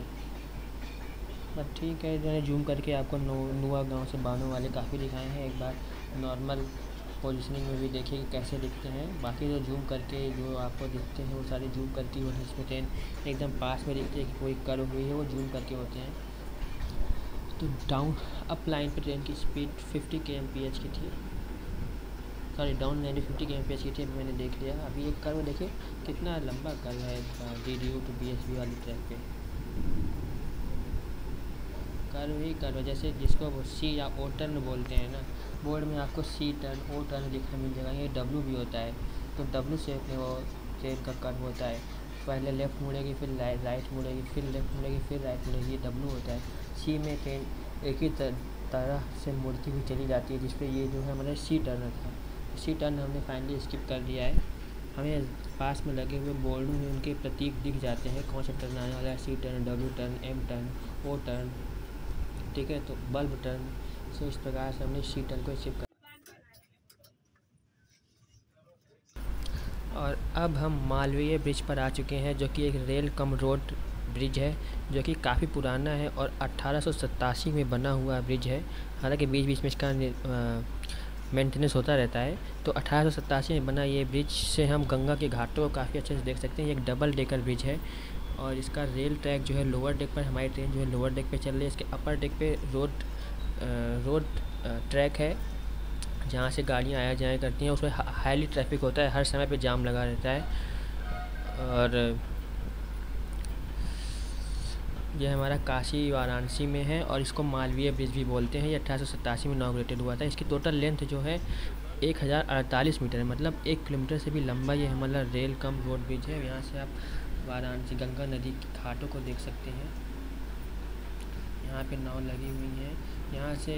बट ठीक है, मैंने जूम करके आपको नुआ गांव से बानो वाले काफ़ी दिखाए हैं। एक बार नॉर्मल पोजीशनिंग में भी देखिए कि कैसे दिखते हैं। बाकी जो जूम करके जो आपको दिखते हैं वो सारे जूम करके होते हैं, जिसमें ट्रेन एकदम पास में दिखती है कि कोई कर्व हुई है, वो जूम करके होते हैं। तो डाउन अप लाइन पे ट्रेन की स्पीड 50 kmph की थी, सॉरी डाउन लाइन 50 kmph की थी, अभी मैंने देख लिया। अभी एक कर्व देखिए कितना लंबा कर्व है DDU टू BSB वाली ट्रैक पे, कर्व ही कर्व, जैसे जिसको वो सी या ओ टर्न बोलते हैं ना, बोर्ड में आपको सी टर्न ओ टर्न लिखने मिल जाएगा। ये W भी होता है, तो W शेप में वो ट्रेन का कर्व होता है, पहले लेफ़्ट मुड़ेगी, फिर राइट मुड़ेगी, फिर लेफ़्ट मुड़ेगी, फिर राइट मुड़ेगी, ये W होता है। सी में ट्रेन एक ही तरह से मुड़ती हुई चली जाती है, जिसपे ये जो है हमारा सी टर्न था। सी टर्न हमने फाइनली स्किप कर दिया है। हमें पास में लगे हुए बोर्डों में उनके प्रतीक दिख जाते हैं, कौन सा टर्न आने वाला है, C turn, W turn, M turn, O turn, ठीक है, तो बल्ब टर्न। सो इस प्रकार से हमने सी टर्न को स्किप कर। और अब हम मालवीय ब्रिज पर आ चुके हैं, जो कि एक रेल कम रोड ब्रिज है, जो कि काफ़ी पुराना है और 1887 में बना हुआ ब्रिज है। हालांकि बीच बीच में इसका मेंटेनेंस होता रहता है। तो 1887 में बना ये ब्रिज से हम गंगा के घाटों को काफ़ी अच्छे से देख सकते हैं। ये एक डबल डेकर ब्रिज है और इसका रेल ट्रैक जो है लोअर डेक पर, हमारी ट्रेन जो है लोअर डेक पे चल रही है। इसके अपर डेक पे रोड ट्रैक है, जहाँ से गाड़ियाँ आया जाया करती हैं। उसमें हाईली ट्रैफिक होता है, हर समय पे जाम लगा रहता है। और यह हमारा काशी वाराणसी में है और इसको मालवीय ब्रिज भी बोलते हैं। ये 1887 में इनॉग्रेटेड हुआ था। इसकी टोटल लेंथ जो है 1048 मीटर है, मतलब 1 किलोमीटर से भी लंबा ये हमारा रेल कम रोड ब्रिज है। यहाँ से आप वाराणसी गंगा नदी की घाटों को देख सकते हैं। यहाँ पे नाव लगी हुई है। यहाँ से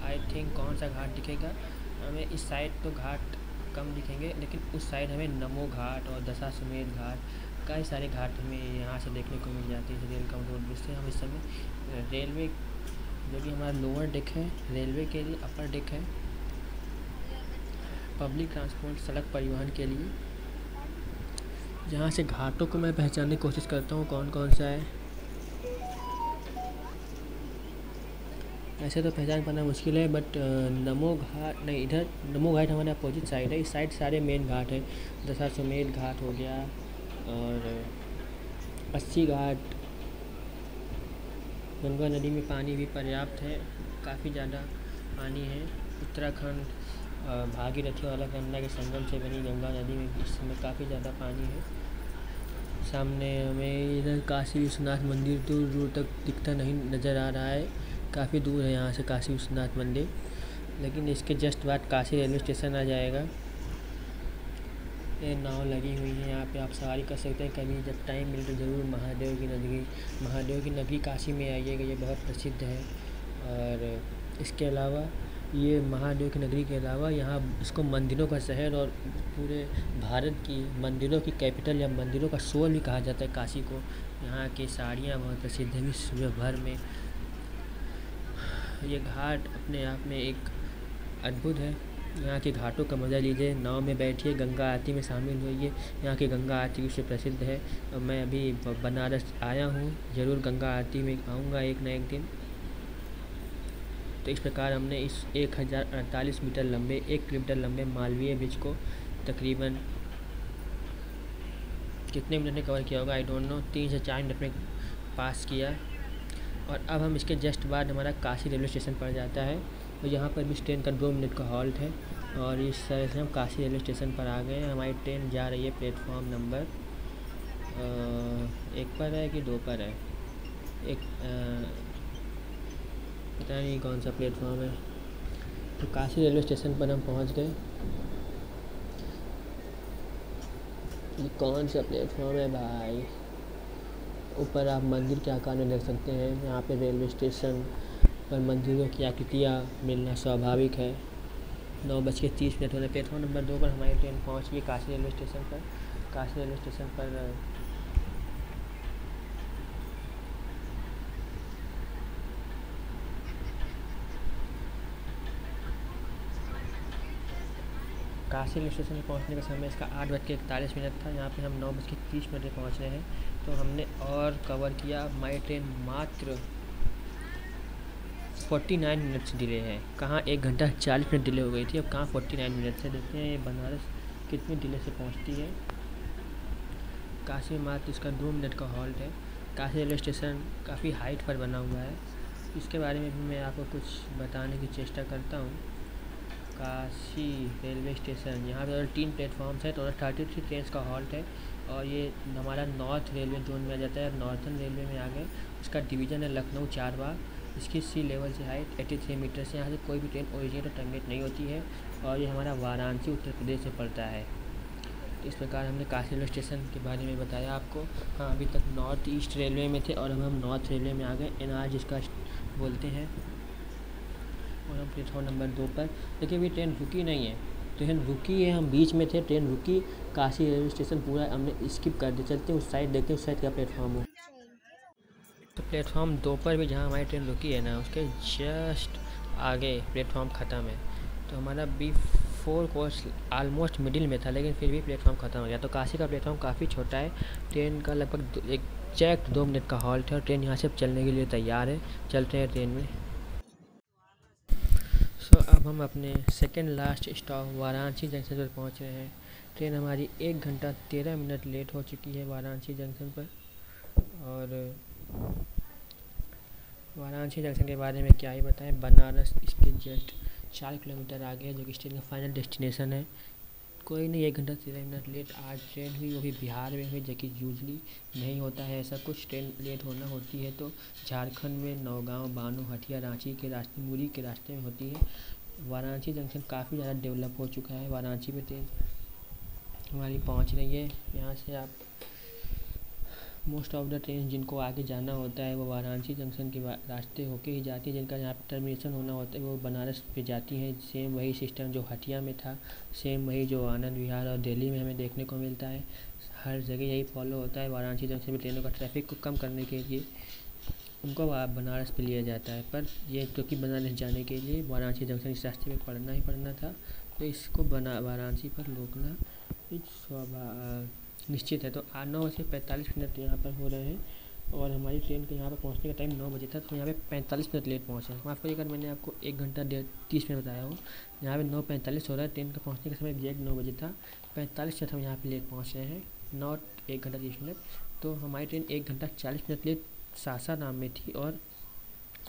आई थिंक कौन सा घाट दिखेगा हमें, इस साइड तो घाट कम दिखेंगे, लेकिन उस साइड हमें नमो घाट और दशाश्वमेध घाट, कई सारे घाट हमें यहाँ से देखने को मिल जाते हैं रेल कम रोड ब्रिज से। हम इस समय रेलवे, जो कि हमारा लोअर डेक है, रेलवे के लिए अपर डेक है, पब्लिक ट्रांसपोर्ट सड़क परिवहन के लिए। जहाँ से घाटों को मैं पहचानने की कोशिश करता हूँ कौन कौन सा है। ऐसे तो पहचान पाना मुश्किल है, बट नमो घाट नहीं, इधर नमो घाट हमारे अपोजिट साइड है। इस साइड सारे मेन घाट है, दशाश्वमेध घाट हो गया और 80 घाट। गंगा नदी में पानी भी पर्याप्त है, काफ़ी ज़्यादा पानी है। उत्तराखंड भागीरथी वाला गंगा के संगम से बनी गंगा नदी में इस समय काफ़ी ज़्यादा पानी है। सामने हमें इधर काशी विश्वनाथ मंदिर दूर दूर तक दिखता नहीं नज़र आ रहा है, काफ़ी दूर है यहाँ से काशी विश्वनाथ मंदिर, लेकिन इसके जस्ट बाद काशी रेलवे स्टेशन आ जाएगा। ये नाव लगी हुई है, यहाँ पे आप सवारी कर सकते हैं। कभी जब टाइम मिले तो ज़रूर महादेव की नगरी काशी में आइएगा, ये बहुत प्रसिद्ध है। और इसके अलावा ये महादेव की नगरी के अलावा यहाँ इसको मंदिरों का शहर और पूरे भारत की मंदिरों की कैपिटल या मंदिरों का शोर भी कहा जाता है काशी को। यहाँ की साड़ियाँ बहुत प्रसिद्ध हैं विश्व भर में। ये घाट अपने आप में एक अद्भुत है, यहाँ के घाटों का मज़ा लीजिए, नाव में बैठिए, गंगा आरती में शामिल होइए। यहाँ की गंगा आरती विश्व प्रसिद्ध है और मैं अभी बनारस आया हूँ, ज़रूर गंगा आरती में आऊँगा एक ना एक दिन। तो इस प्रकार हमने इस 1048 मीटर लंबे 1 किलोमीटर लंबे मालवीय ब्रिज को तकरीबन कितने मिनट में कवर किया होगा, आई डोंट नो, 3 से 4 मिनट में पास किया। और अब हम इसके जस्ट बाद हमारा काशी रेलवे स्टेशन पड़ जाता है। तो यहाँ पर भी ट्रेन का 2 मिनट का हॉल्ट है और इस तरह से हम काशी रेलवे स्टेशन पर आ गए हैं। हमारी ट्रेन जा रही है प्लेटफॉर्म नंबर 1 पर है कि 2 पर है, पता नहीं कौन सा प्लेटफॉर्म है। तो काशी रेलवे स्टेशन पर हम पहुँच गए। ये कौन सा प्लेटफॉर्म है भाई? ऊपर आप मंदिर के आकार में देख सकते हैं। यहाँ पे रेलवे स्टेशन पर मंदिरों की आकृतियाँ मिलना स्वाभाविक है। 9:30 होने प्लेटफॉर्म नंबर 2 पर हमारी ट्रेन पहुँच गई काशी रेलवे स्टेशन पर। काशी रेलवे स्टेशन पर काशी रेलवे स्टेशन पर पहुँचने का समय इसका 8:41 था। यहाँ पे हम 9:30 पर पहुँच रहे हैं। तो हमने और कवर किया। हमारी ट्रेन मात्र 49 मिनट से डिले है। कहाँ 1 घंटा 40 मिनट डिले हो गई थी, अब कहाँ 49 मिनट से। देखते हैं ये बनारस कितनी डिले से पहुँचती है। काशी में मात्र इसका 2 मिनट का हॉल्ट है। काशी रेलवे स्टेशन काफ़ी हाइट पर बना हुआ है, इसके बारे में भी मैं आपको कुछ बताने की चेष्टा करता हूँ। काशी रेलवे स्टेशन, यहाँ पर 3 प्लेटफॉर्म्स है, टोटल 33 ट्रेन का हॉल्ट है और ये हमारा नॉर्थ रेलवे जोन में आ जाता है। नॉर्थन रेलवे में आ गए। इसका डिवीज़न है लखनऊ चारबाग। इसकी सी लेवल से हाइट 83 मीटर से। यहाँ से कोई भी ट्रेन ओरिजिनेट और टर्मिनेट नहीं होती है और ये हमारा वाराणसी उत्तर प्रदेश से पड़ता है। तो इस प्रकार हमने काशी रेलवे स्टेशन के बारे में बताया आपको। हाँ, अभी तक नॉर्थ ईस्ट रेलवे में थे और अब हम नॉर्थ रेलवे में आ गए, NR जिसका बोलते हैं। और हम प्लेटफॉर्म नंबर 2 पर। देखिए अभी ट्रेन रुकी नहीं है, ट्रेन रुकी है, हम बीच में थे, ट्रेन रुकी। काशी रेलवे स्टेशन पूरा हमने स्किप कर दिया। चलते हैं उस साइड, देखते हैं उस साइड का प्लेटफॉर्म हो। तो प्लेटफॉर्म 2 पर भी जहाँ हमारी ट्रेन रुकी है ना, उसके जस्ट आगे प्लेटफॉर्म ख़त्म है। तो हमारा B4 कोर्स ऑलमोस्ट मिडिल में था, लेकिन फिर भी प्लेटफॉर्म ख़त्म हो गया। तो काशी का प्लेटफॉर्म काफ़ी छोटा है। ट्रेन का लगभग एग्जैक्ट 2 मिनट का हॉल्ट है और ट्रेन यहाँ से अब चलने के लिए तैयार है। चलते हैं ट्रेन में। सो अब हम अपने second last stop Varanasi junction पर पहुँच रहे हैं। ट्रेन हमारी 1 घंटा 13 मिनट लेट हो चुकी है वाराणसी जंक्शन पर। और वाराणसी जंक्शन के बारे में क्या ही बताएं, बनारस इसके जस्ट 4 किलोमीटर आगे है, जो कि स्टेशन का फाइनल डेस्टिनेशन है। कोई नहीं, 1 घंटा 13 मिनट लेट आज ट्रेन हुई, वो भी बिहार में हुई, जो कि यूजली नहीं होता है ऐसा कुछ। ट्रेन लेट होना होती है तो झारखंड में नौगांव, बानो, हटिया, रांची के रास्ते, मुरी के रास्ते में होती है। वाराणसी जंक्शन काफ़ी ज़्यादा डेवलप हो चुका है। वाराणसी में ट्रेन हमारी पहुंच रही है। यहाँ से आप मोस्ट ऑफ द ट्रेन जिनको आगे जाना होता है वो वाराणसी जंक्शन के रास्ते होके ही जाती है। जिनका यहाँ पर टर्मिनेशन होना होता है वो बनारस पे जाती हैं। सेम वही सिस्टम जो हटिया में था, सेम वही जो आनंद विहार और दिल्ली में हमें देखने को मिलता है। हर जगह यही फॉलो होता है। वाराणसी जंक्शन में ट्रेनों का ट्रैफिक को कम करने के लिए उनको बनारस पे लिया जाता है। पर ये क्योंकि बनारस जाने के लिए वाराणसी जंक्शन इस रास्ते में पड़ना ही पड़ना था, तो इसको वाराणसी पर रोकना निश्चित है। तो 9:45 यहाँ पर हो रहे हैं और हमारी ट्रेन के यहाँ पर पहुँचने का टाइम 9 बजे था। तो यहाँ पे 45 मिनट लेट पहुँचे। माफ़ करिएगा, मैंने आपको 1 घंटा 30 मिनट बताया हो, यहाँ पे 9:45 हो रहा है। ट्रेन का पहुँचने का समय एग्जैक्ट 9 बजे था। 45 मिनट हम यहाँ पे लेट पहुँच रहे हैं, नॉट 1 घंटा 30 मिनट। तो हमारी ट्रेन 1 घंटा 40 मिनट लेट सासाराम में थी और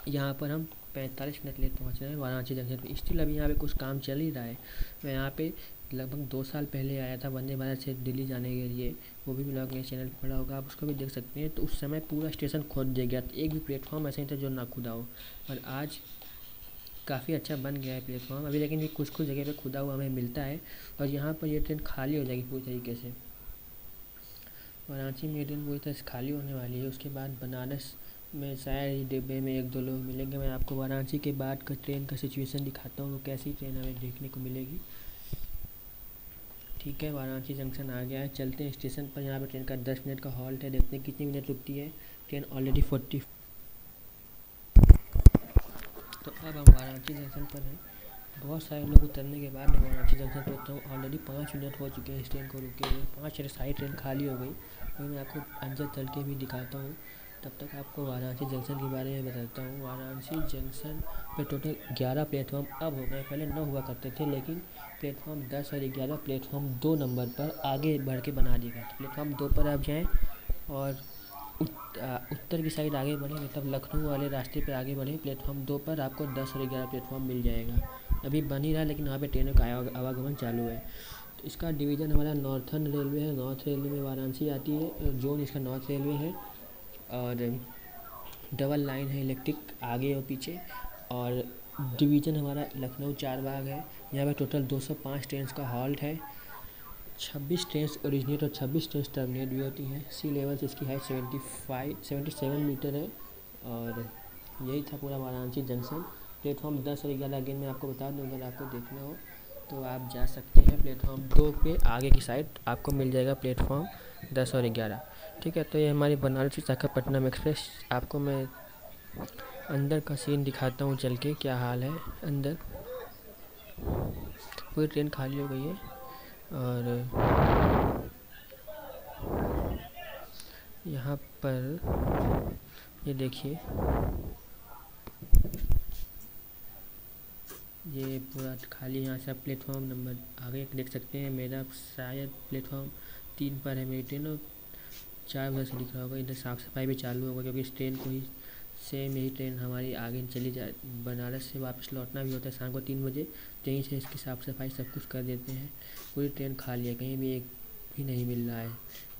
यहाँ पर हम 45 मिनट लेट पहुँच रहे हैं वाराणसी जंक्शन पे। स्टिल अभी यहाँ पे कुछ काम चल ही रहा है। मैं यहाँ पे लगभग 2 साल पहले आया था वंदे भारत से दिल्ली जाने के लिए, वो भी ब्लॉग मेरे चैनल पर पड़ा होगा, आप उसको भी देख सकते हैं। तो उस समय पूरा स्टेशन खोद दिया गया था, एक भी प्लेटफॉर्म ऐसा नहीं था जो ना खुदा हो। और आज काफ़ी अच्छा बन गया है प्लेटफॉर्म अभी, लेकिन भी कुछ कुछ जगह पर खुदा हुआ हमें मिलता है। और यहाँ पर ये ट्रेन खाली हो जाएगी पूरी तरीके से। वाराणसी में ये ट्रेन पूरी तरह से खाली होने वाली है। उसके बाद बनारस में शायद डिब्बे में 1-2 लोग मिलेंगे। मैं आपको वाराणसी के बाद का ट्रेन का सिचुएशन दिखाता हूँ, कैसी ट्रेन हमें देखने को मिलेगी। ठीक है, वाराणसी जंक्शन आ गया है, चलते हैं स्टेशन पर। यहाँ पर ट्रेन का 10 मिनट का हॉल्ट है, देखते हैं कितनी मिनट रुकती है। Train already 40। तो अब हम वाराणसी जंक्शन पर हैं। बहुत सारे लोग उतरने के बाद मैं वाराणसी जंक्शन पर उतरा हूँ। ऑलरेडी 5 मिनट हो चुके हैं इस ट्रेन को रुके हुए, 5 सारी ट्रेन खाली हो गई। वही मैं आपको अंदर चल के भी दिखाता हूँ। तब तक आपको वाराणसी जंक्शन के बारे में बताता हूँ। वाराणसी जंक्शन पे टोटल 11 प्लेटफॉर्म अब हो गए, पहले 9 हुआ करते थे, लेकिन प्लेटफॉर्म 10 और 11 प्लेटफॉर्म 2 नंबर पर आगे बढ़ के बना दिया गया। प्लेटफॉर्म 2 पर आप जाएँ और उत्तर की साइड आगे बढ़ें, मतलब लखनऊ वाले रास्ते पे आगे बढ़ें, प्लेटफॉर्म 2 पर आपको 10 और 11 प्लेटफॉर्म मिल जाएगा। अभी बन ही रहा है, लेकिन वहाँ पे ट्रेनों का आवागमन चालू है। तो इसका डिवीज़न हमारा नॉर्थर्न रेलवे है। नॉर्थ रेलवे में वाराणसी आती है, जोन इसका नॉर्थ रेलवे है, और डबल लाइन है इलेक्ट्रिक आगे और पीछे। और डिवीज़न हमारा लखनऊ चारबाग है। यहाँ पे टोटल 205 ट्रेन का हॉल्ट है। 26 ट्रेन ओरिजिनेट और 26 ट्रेन टर्मिनेट भी होती हैं। सी लेवल से इसकी हाइट 77 मीटर है। और यही था पूरा वाराणसी जंक्शन। प्लेटफॉर्म 10 और 11 अगेन मैं आपको बता दूँ, अगर आपको देखना हो तो आप जा सकते हैं। प्लेटफॉर्म 2 पे आगे की साइड आपको मिल जाएगा प्लेटफॉर्म 10 और 11। ठीक है, तो ये हमारी बनारस विशाखापट्टनम एक्सप्रेस। आपको मैं अंदर का सीन दिखाता हूँ चल के, क्या हाल है अंदर। पूरी ट्रेन खाली हो गई है। और यहाँ पर ये देखिए, ये पूरा खाली। यहाँ से आप प्लेटफॉर्म नंबर आगे देख सकते हैं। मेरा शायद प्लेटफॉर्म 3 पर है मेरी ट्रेन, और 4 बजे से लिख रहा होगा। इधर साफ़ सफाई भी चालू होगा, क्योंकि इस ट्रेन को ही सेम यही ट्रेन हमारी आगे चली जाए। बनारस से वापस लौटना भी होता है शाम को 3 बजे, तो यहीं से इसकी साफ़ सफाई सब कुछ कर देते हैं। पूरी ट्रेन खाली है, कहीं भी एक भी नहीं मिल रहा है।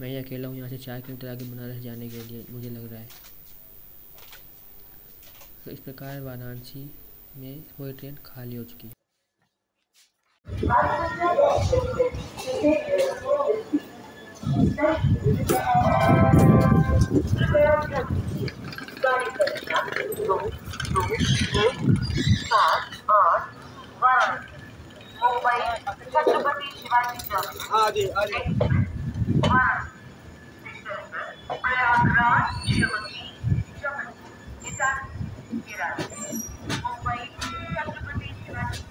मैं ही अकेला हूँ यहाँ से 4 किलोमीटर आगे बनारस जाने के लिए, मुझे लग रहा है। तो इस प्रकार वाराणसी में पूरी ट्रेन खाली हो चुकी है। मुंबई छत्रपति शिवाजी टर्मिनस, प्रयागराज शिवाजी मुंबई छत्रपति शिवाजी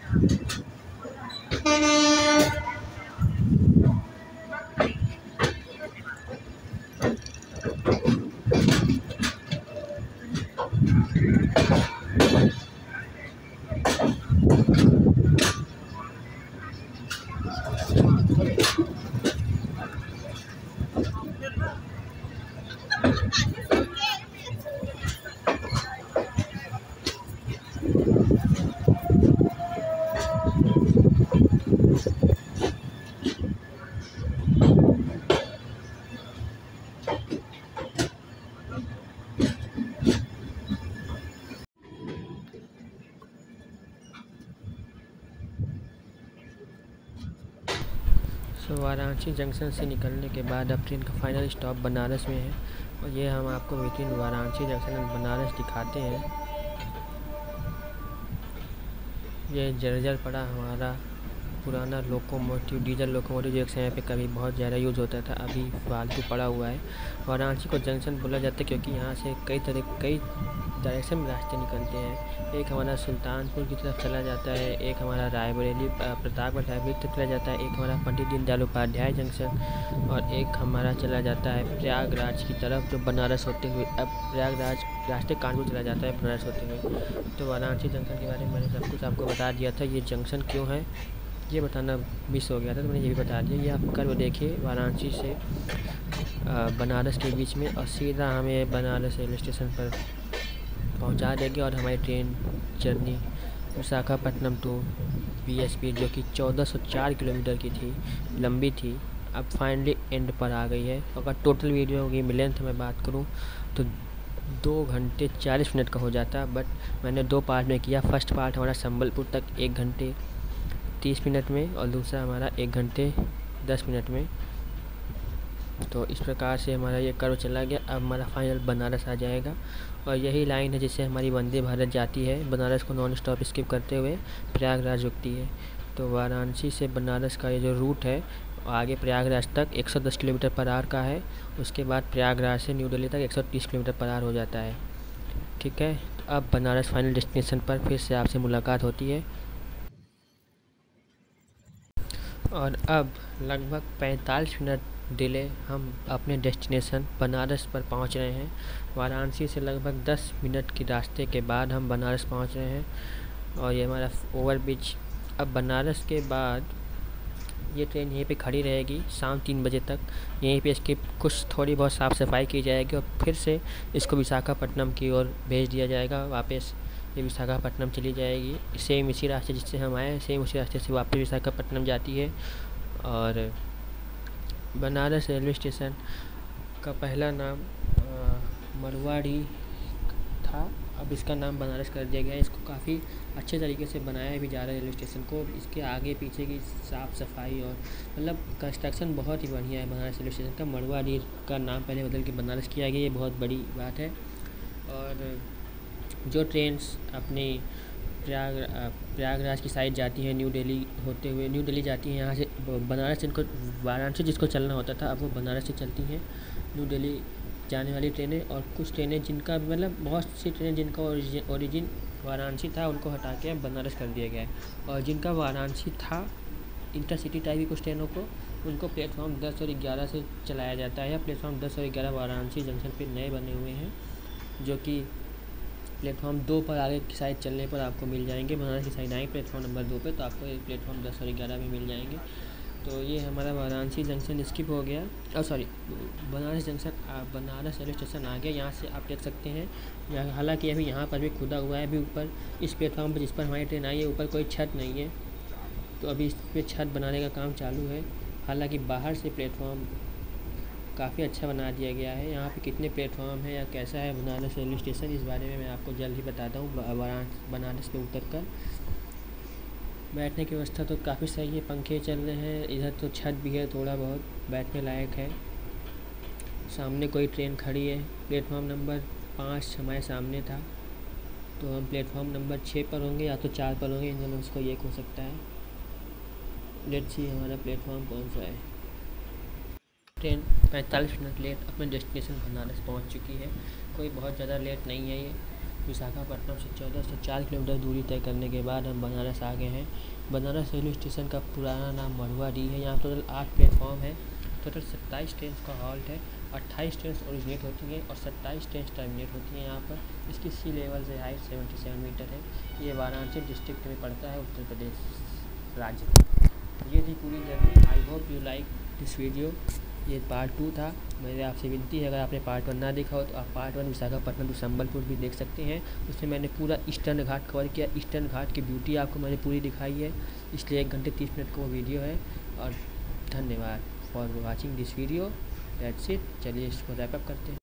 वाराणसी जंक्शन से निकलने के बाद अब ट्रेन का फाइनल स्टॉप बनारस में है, और ये हम आपको बिटवीन वाराणसी जंक्शन और बनारस दिखाते हैं। ये जर्जर पड़ा हमारा पुराना लोकोमोटिव, डीजल लोकोमोटिव, जो एक समय पे कभी बहुत ज़्यादा यूज़ होता था, अभी फालतू पड़ा हुआ है। वाराणसी को जंक्शन बोला जाता है क्योंकि यहाँ से कई डायरेक्शन में रास्ते निकलते हैं। एक हमारा सुल्तानपुर की तरफ चला जाता है, एक हमारा रायबरेली प्रतापगढ़ रायबरेली की तरफ चला जाता है, एक हमारा पंडित दीनदयाल उपाध्याय जंक्शन, और एक हमारा चला जाता है प्रयागराज की तरफ, जो बनारस होते हुए अब प्रयागराज रास्ते कानपुर चला जाता है बनारस होते हुए। तो वाराणसी जंक्शन के बारे में मैंने सब कुछ आपको बता दिया था। ये जंक्शन क्यों है ये बताना मिस हो गया था, तो मैंने ये भी बता दिया। ये आप कर देखिए, वाराणसी से बनारस के बीच में, और सीधा हमें बनारस रेलवे स्टेशन पर पहुंचा देगी, और हमारी train journey Visakhapatnam to BSP, जो कि 1404 किलोमीटर की थी, लंबी थी, अब फाइनली एंड पर आ गई है। अगर टोटल वीडियो की लेंथ में बात करूं तो 2 घंटे 40 मिनट का हो जाता, बट मैंने 2 पार्ट में किया। फर्स्ट पार्ट हमारा संबलपुर तक 1 घंटे 30 मिनट में, और दूसरा हमारा 1 घंटे 10 मिनट में। तो इस प्रकार से हमारा ये कर्व चला गया। अब हमारा फाइनल बनारस आ जाएगा, और यही लाइन है जिससे हमारी वंदे भारत जाती है, बनारस को नॉन स्टॉप स्किप करते हुए प्रयागराज रुकती है। तो वाराणसी से बनारस का ये जो रूट है, आगे प्रयागराज तक 110 किलोमीटर पर आवर का है। उसके बाद प्रयागराज से न्यू दिल्ली तक 130 किलोमीटर पर आवर हो जाता है। ठीक है, तो अब बनारस फाइनल डेस्टिनेशन पर फिर से आपसे मुलाकात होती है। और अब लगभग 45 मिनट डिले हम अपने डेस्टिनेशन बनारस पर पहुंच रहे हैं। वाराणसी से लगभग 10 मिनट के रास्ते के बाद हम बनारस पहुंच रहे हैं और ये हमारा ओवर ब्रिज। अब बनारस के बाद ये ट्रेन यहीं पे खड़ी रहेगी शाम 3 बजे तक। यहीं पे इसकी कुछ थोड़ी बहुत साफ़ सफाई की जाएगी और फिर से इसको विशाखापट्टनम की ओर भेज दिया जाएगा वापस। ये विशाखापट्टनम चली जाएगी सेम इसी रास्ते जिससे हम आए हैं, सेम उसी रास्ते से वापस विशाखापट्टनम जाती है। और बनारस रेलवे स्टेशन का पहला नाम मरवाड़ी था, अब इसका नाम बनारस कर दिया गया है। इसको काफ़ी अच्छे तरीके से बनाया भी जा रहा है रेलवे स्टेशन को। इसके आगे पीछे की साफ़ सफाई और मतलब कंस्ट्रक्शन बहुत ही बढ़िया है बनारस रेलवे स्टेशन का। मरवाड़ी का नाम पहले बदल के बनारस किया गया, ये बहुत बड़ी बात है। और जो ट्रेन्स अपनी प्रयागराज की साइड जाती हैं, न्यू दिल्ली होते हुए न्यू दिल्ली जाती हैं, यहाँ से बनारस जिनको वाराणसी जिसको चलना होता था अब वो बनारस से चलती हैं न्यू दिल्ली जाने वाली ट्रेनें। और कुछ ट्रेनें जिनका मतलब बहुत सी ट्रेनें जिनका ओरिजिन वाराणसी था उनको हटा के अब बनारस कर दिया गया है। और जिनका वाराणसी था इंटरसिटी टाइप की कुछ ट्रेनों को उनको प्लेटफॉर्म 10 और 11 से चलाया जाता है। प्लेटफॉर्म 10 और 11 वाराणसी जंक्शन पे नए बने हुए हैं जो कि प्लेटफॉर्म 2 पर आगे की साइड चलने पर आपको मिल जाएंगे। बनारस की साइड आएंगे प्लेटफॉर्म नंबर 2 पे तो आपको प्लेटफॉर्म 10 और 11 भी मिल जाएंगे। तो ये हमारा वाराणसी जंक्शन स्किप हो गया और sorry Banaras junction Banaras railway station आ गया। यहाँ से आप देख सकते हैं हालांकि अभी यहाँ पर भी खुदा हुआ है। अभी ऊपर इस प्लेटफॉर्म पर जिस पर हमारी ट्रेन आई है ऊपर कोई छत नहीं है, तो अभी इस पर छत बनाने का काम चालू है। हालांकि बाहर से प्लेटफॉर्म काफ़ी अच्छा बना दिया गया है। यहाँ पे कितने प्लेटफॉर्म है या कैसा है बनारस रेलवे स्टेशन इस बारे में मैं आपको जल्द ही बताता हूँ। बनारस पे उतर कर बैठने की व्यवस्था तो काफ़ी सही है, पंखे चल रहे हैं, इधर तो छत भी है, थोड़ा बहुत बैठने लायक है। सामने कोई ट्रेन खड़ी है, प्लेटफॉर्म नंबर 5 हमारे सामने था, तो हम प्लेटफॉर्म नंबर 6 पर होंगे या तो 4 पर होंगे, इन दोनों में से एक हो सकता है। लेट्स सी हमारा प्लेटफॉर्म कौन सा है। ट्रेन 45 मिनट लेट अपने डेस्टिनेशन बनारस पहुंच चुकी है। कोई बहुत ज़्यादा लेट नहीं है। ये विशाखापट्टनम से 14 से 4 किलोमीटर दूरी तय करने के बाद हम बनारस आ गए हैं। बनारस रेलवे स्टेशन का पुराना नाम मरवाड़ी है। यहाँ टोटल 8 प्लेटफॉर्म है। टोटल 27 ट्रेन का हॉल्ट है। 28 ट्रेन ओरिजिनेट होती हैं और 27 ट्रेन टर्मिनेट होती हैं यहाँ पर। इसकी सी लेवल से हाइट 77 मीटर है। ये वाराणसी डिस्ट्रिक्ट में पड़ता है, उत्तर प्रदेश राज्य। ये थी पूरी journey. I hope you like this video. ये पार्ट 2 था। मेरे आपसे विनती है अगर आपने पार्ट 1 ना देखा हो तो आप पार्ट 1 विशाखापट्टनम टू संबलपुर भी देख सकते हैं। उसमें मैंने पूरा ईस्टर्न घाट कवर किया। ईस्टर्न घाट की ब्यूटी आपको मैंने पूरी दिखाई है, इसलिए 1 घंटे 30 मिनट का वो वीडियो है। और धन्यवाद for watching this video. That's it. चलिए इसको रैप अप करते हैं।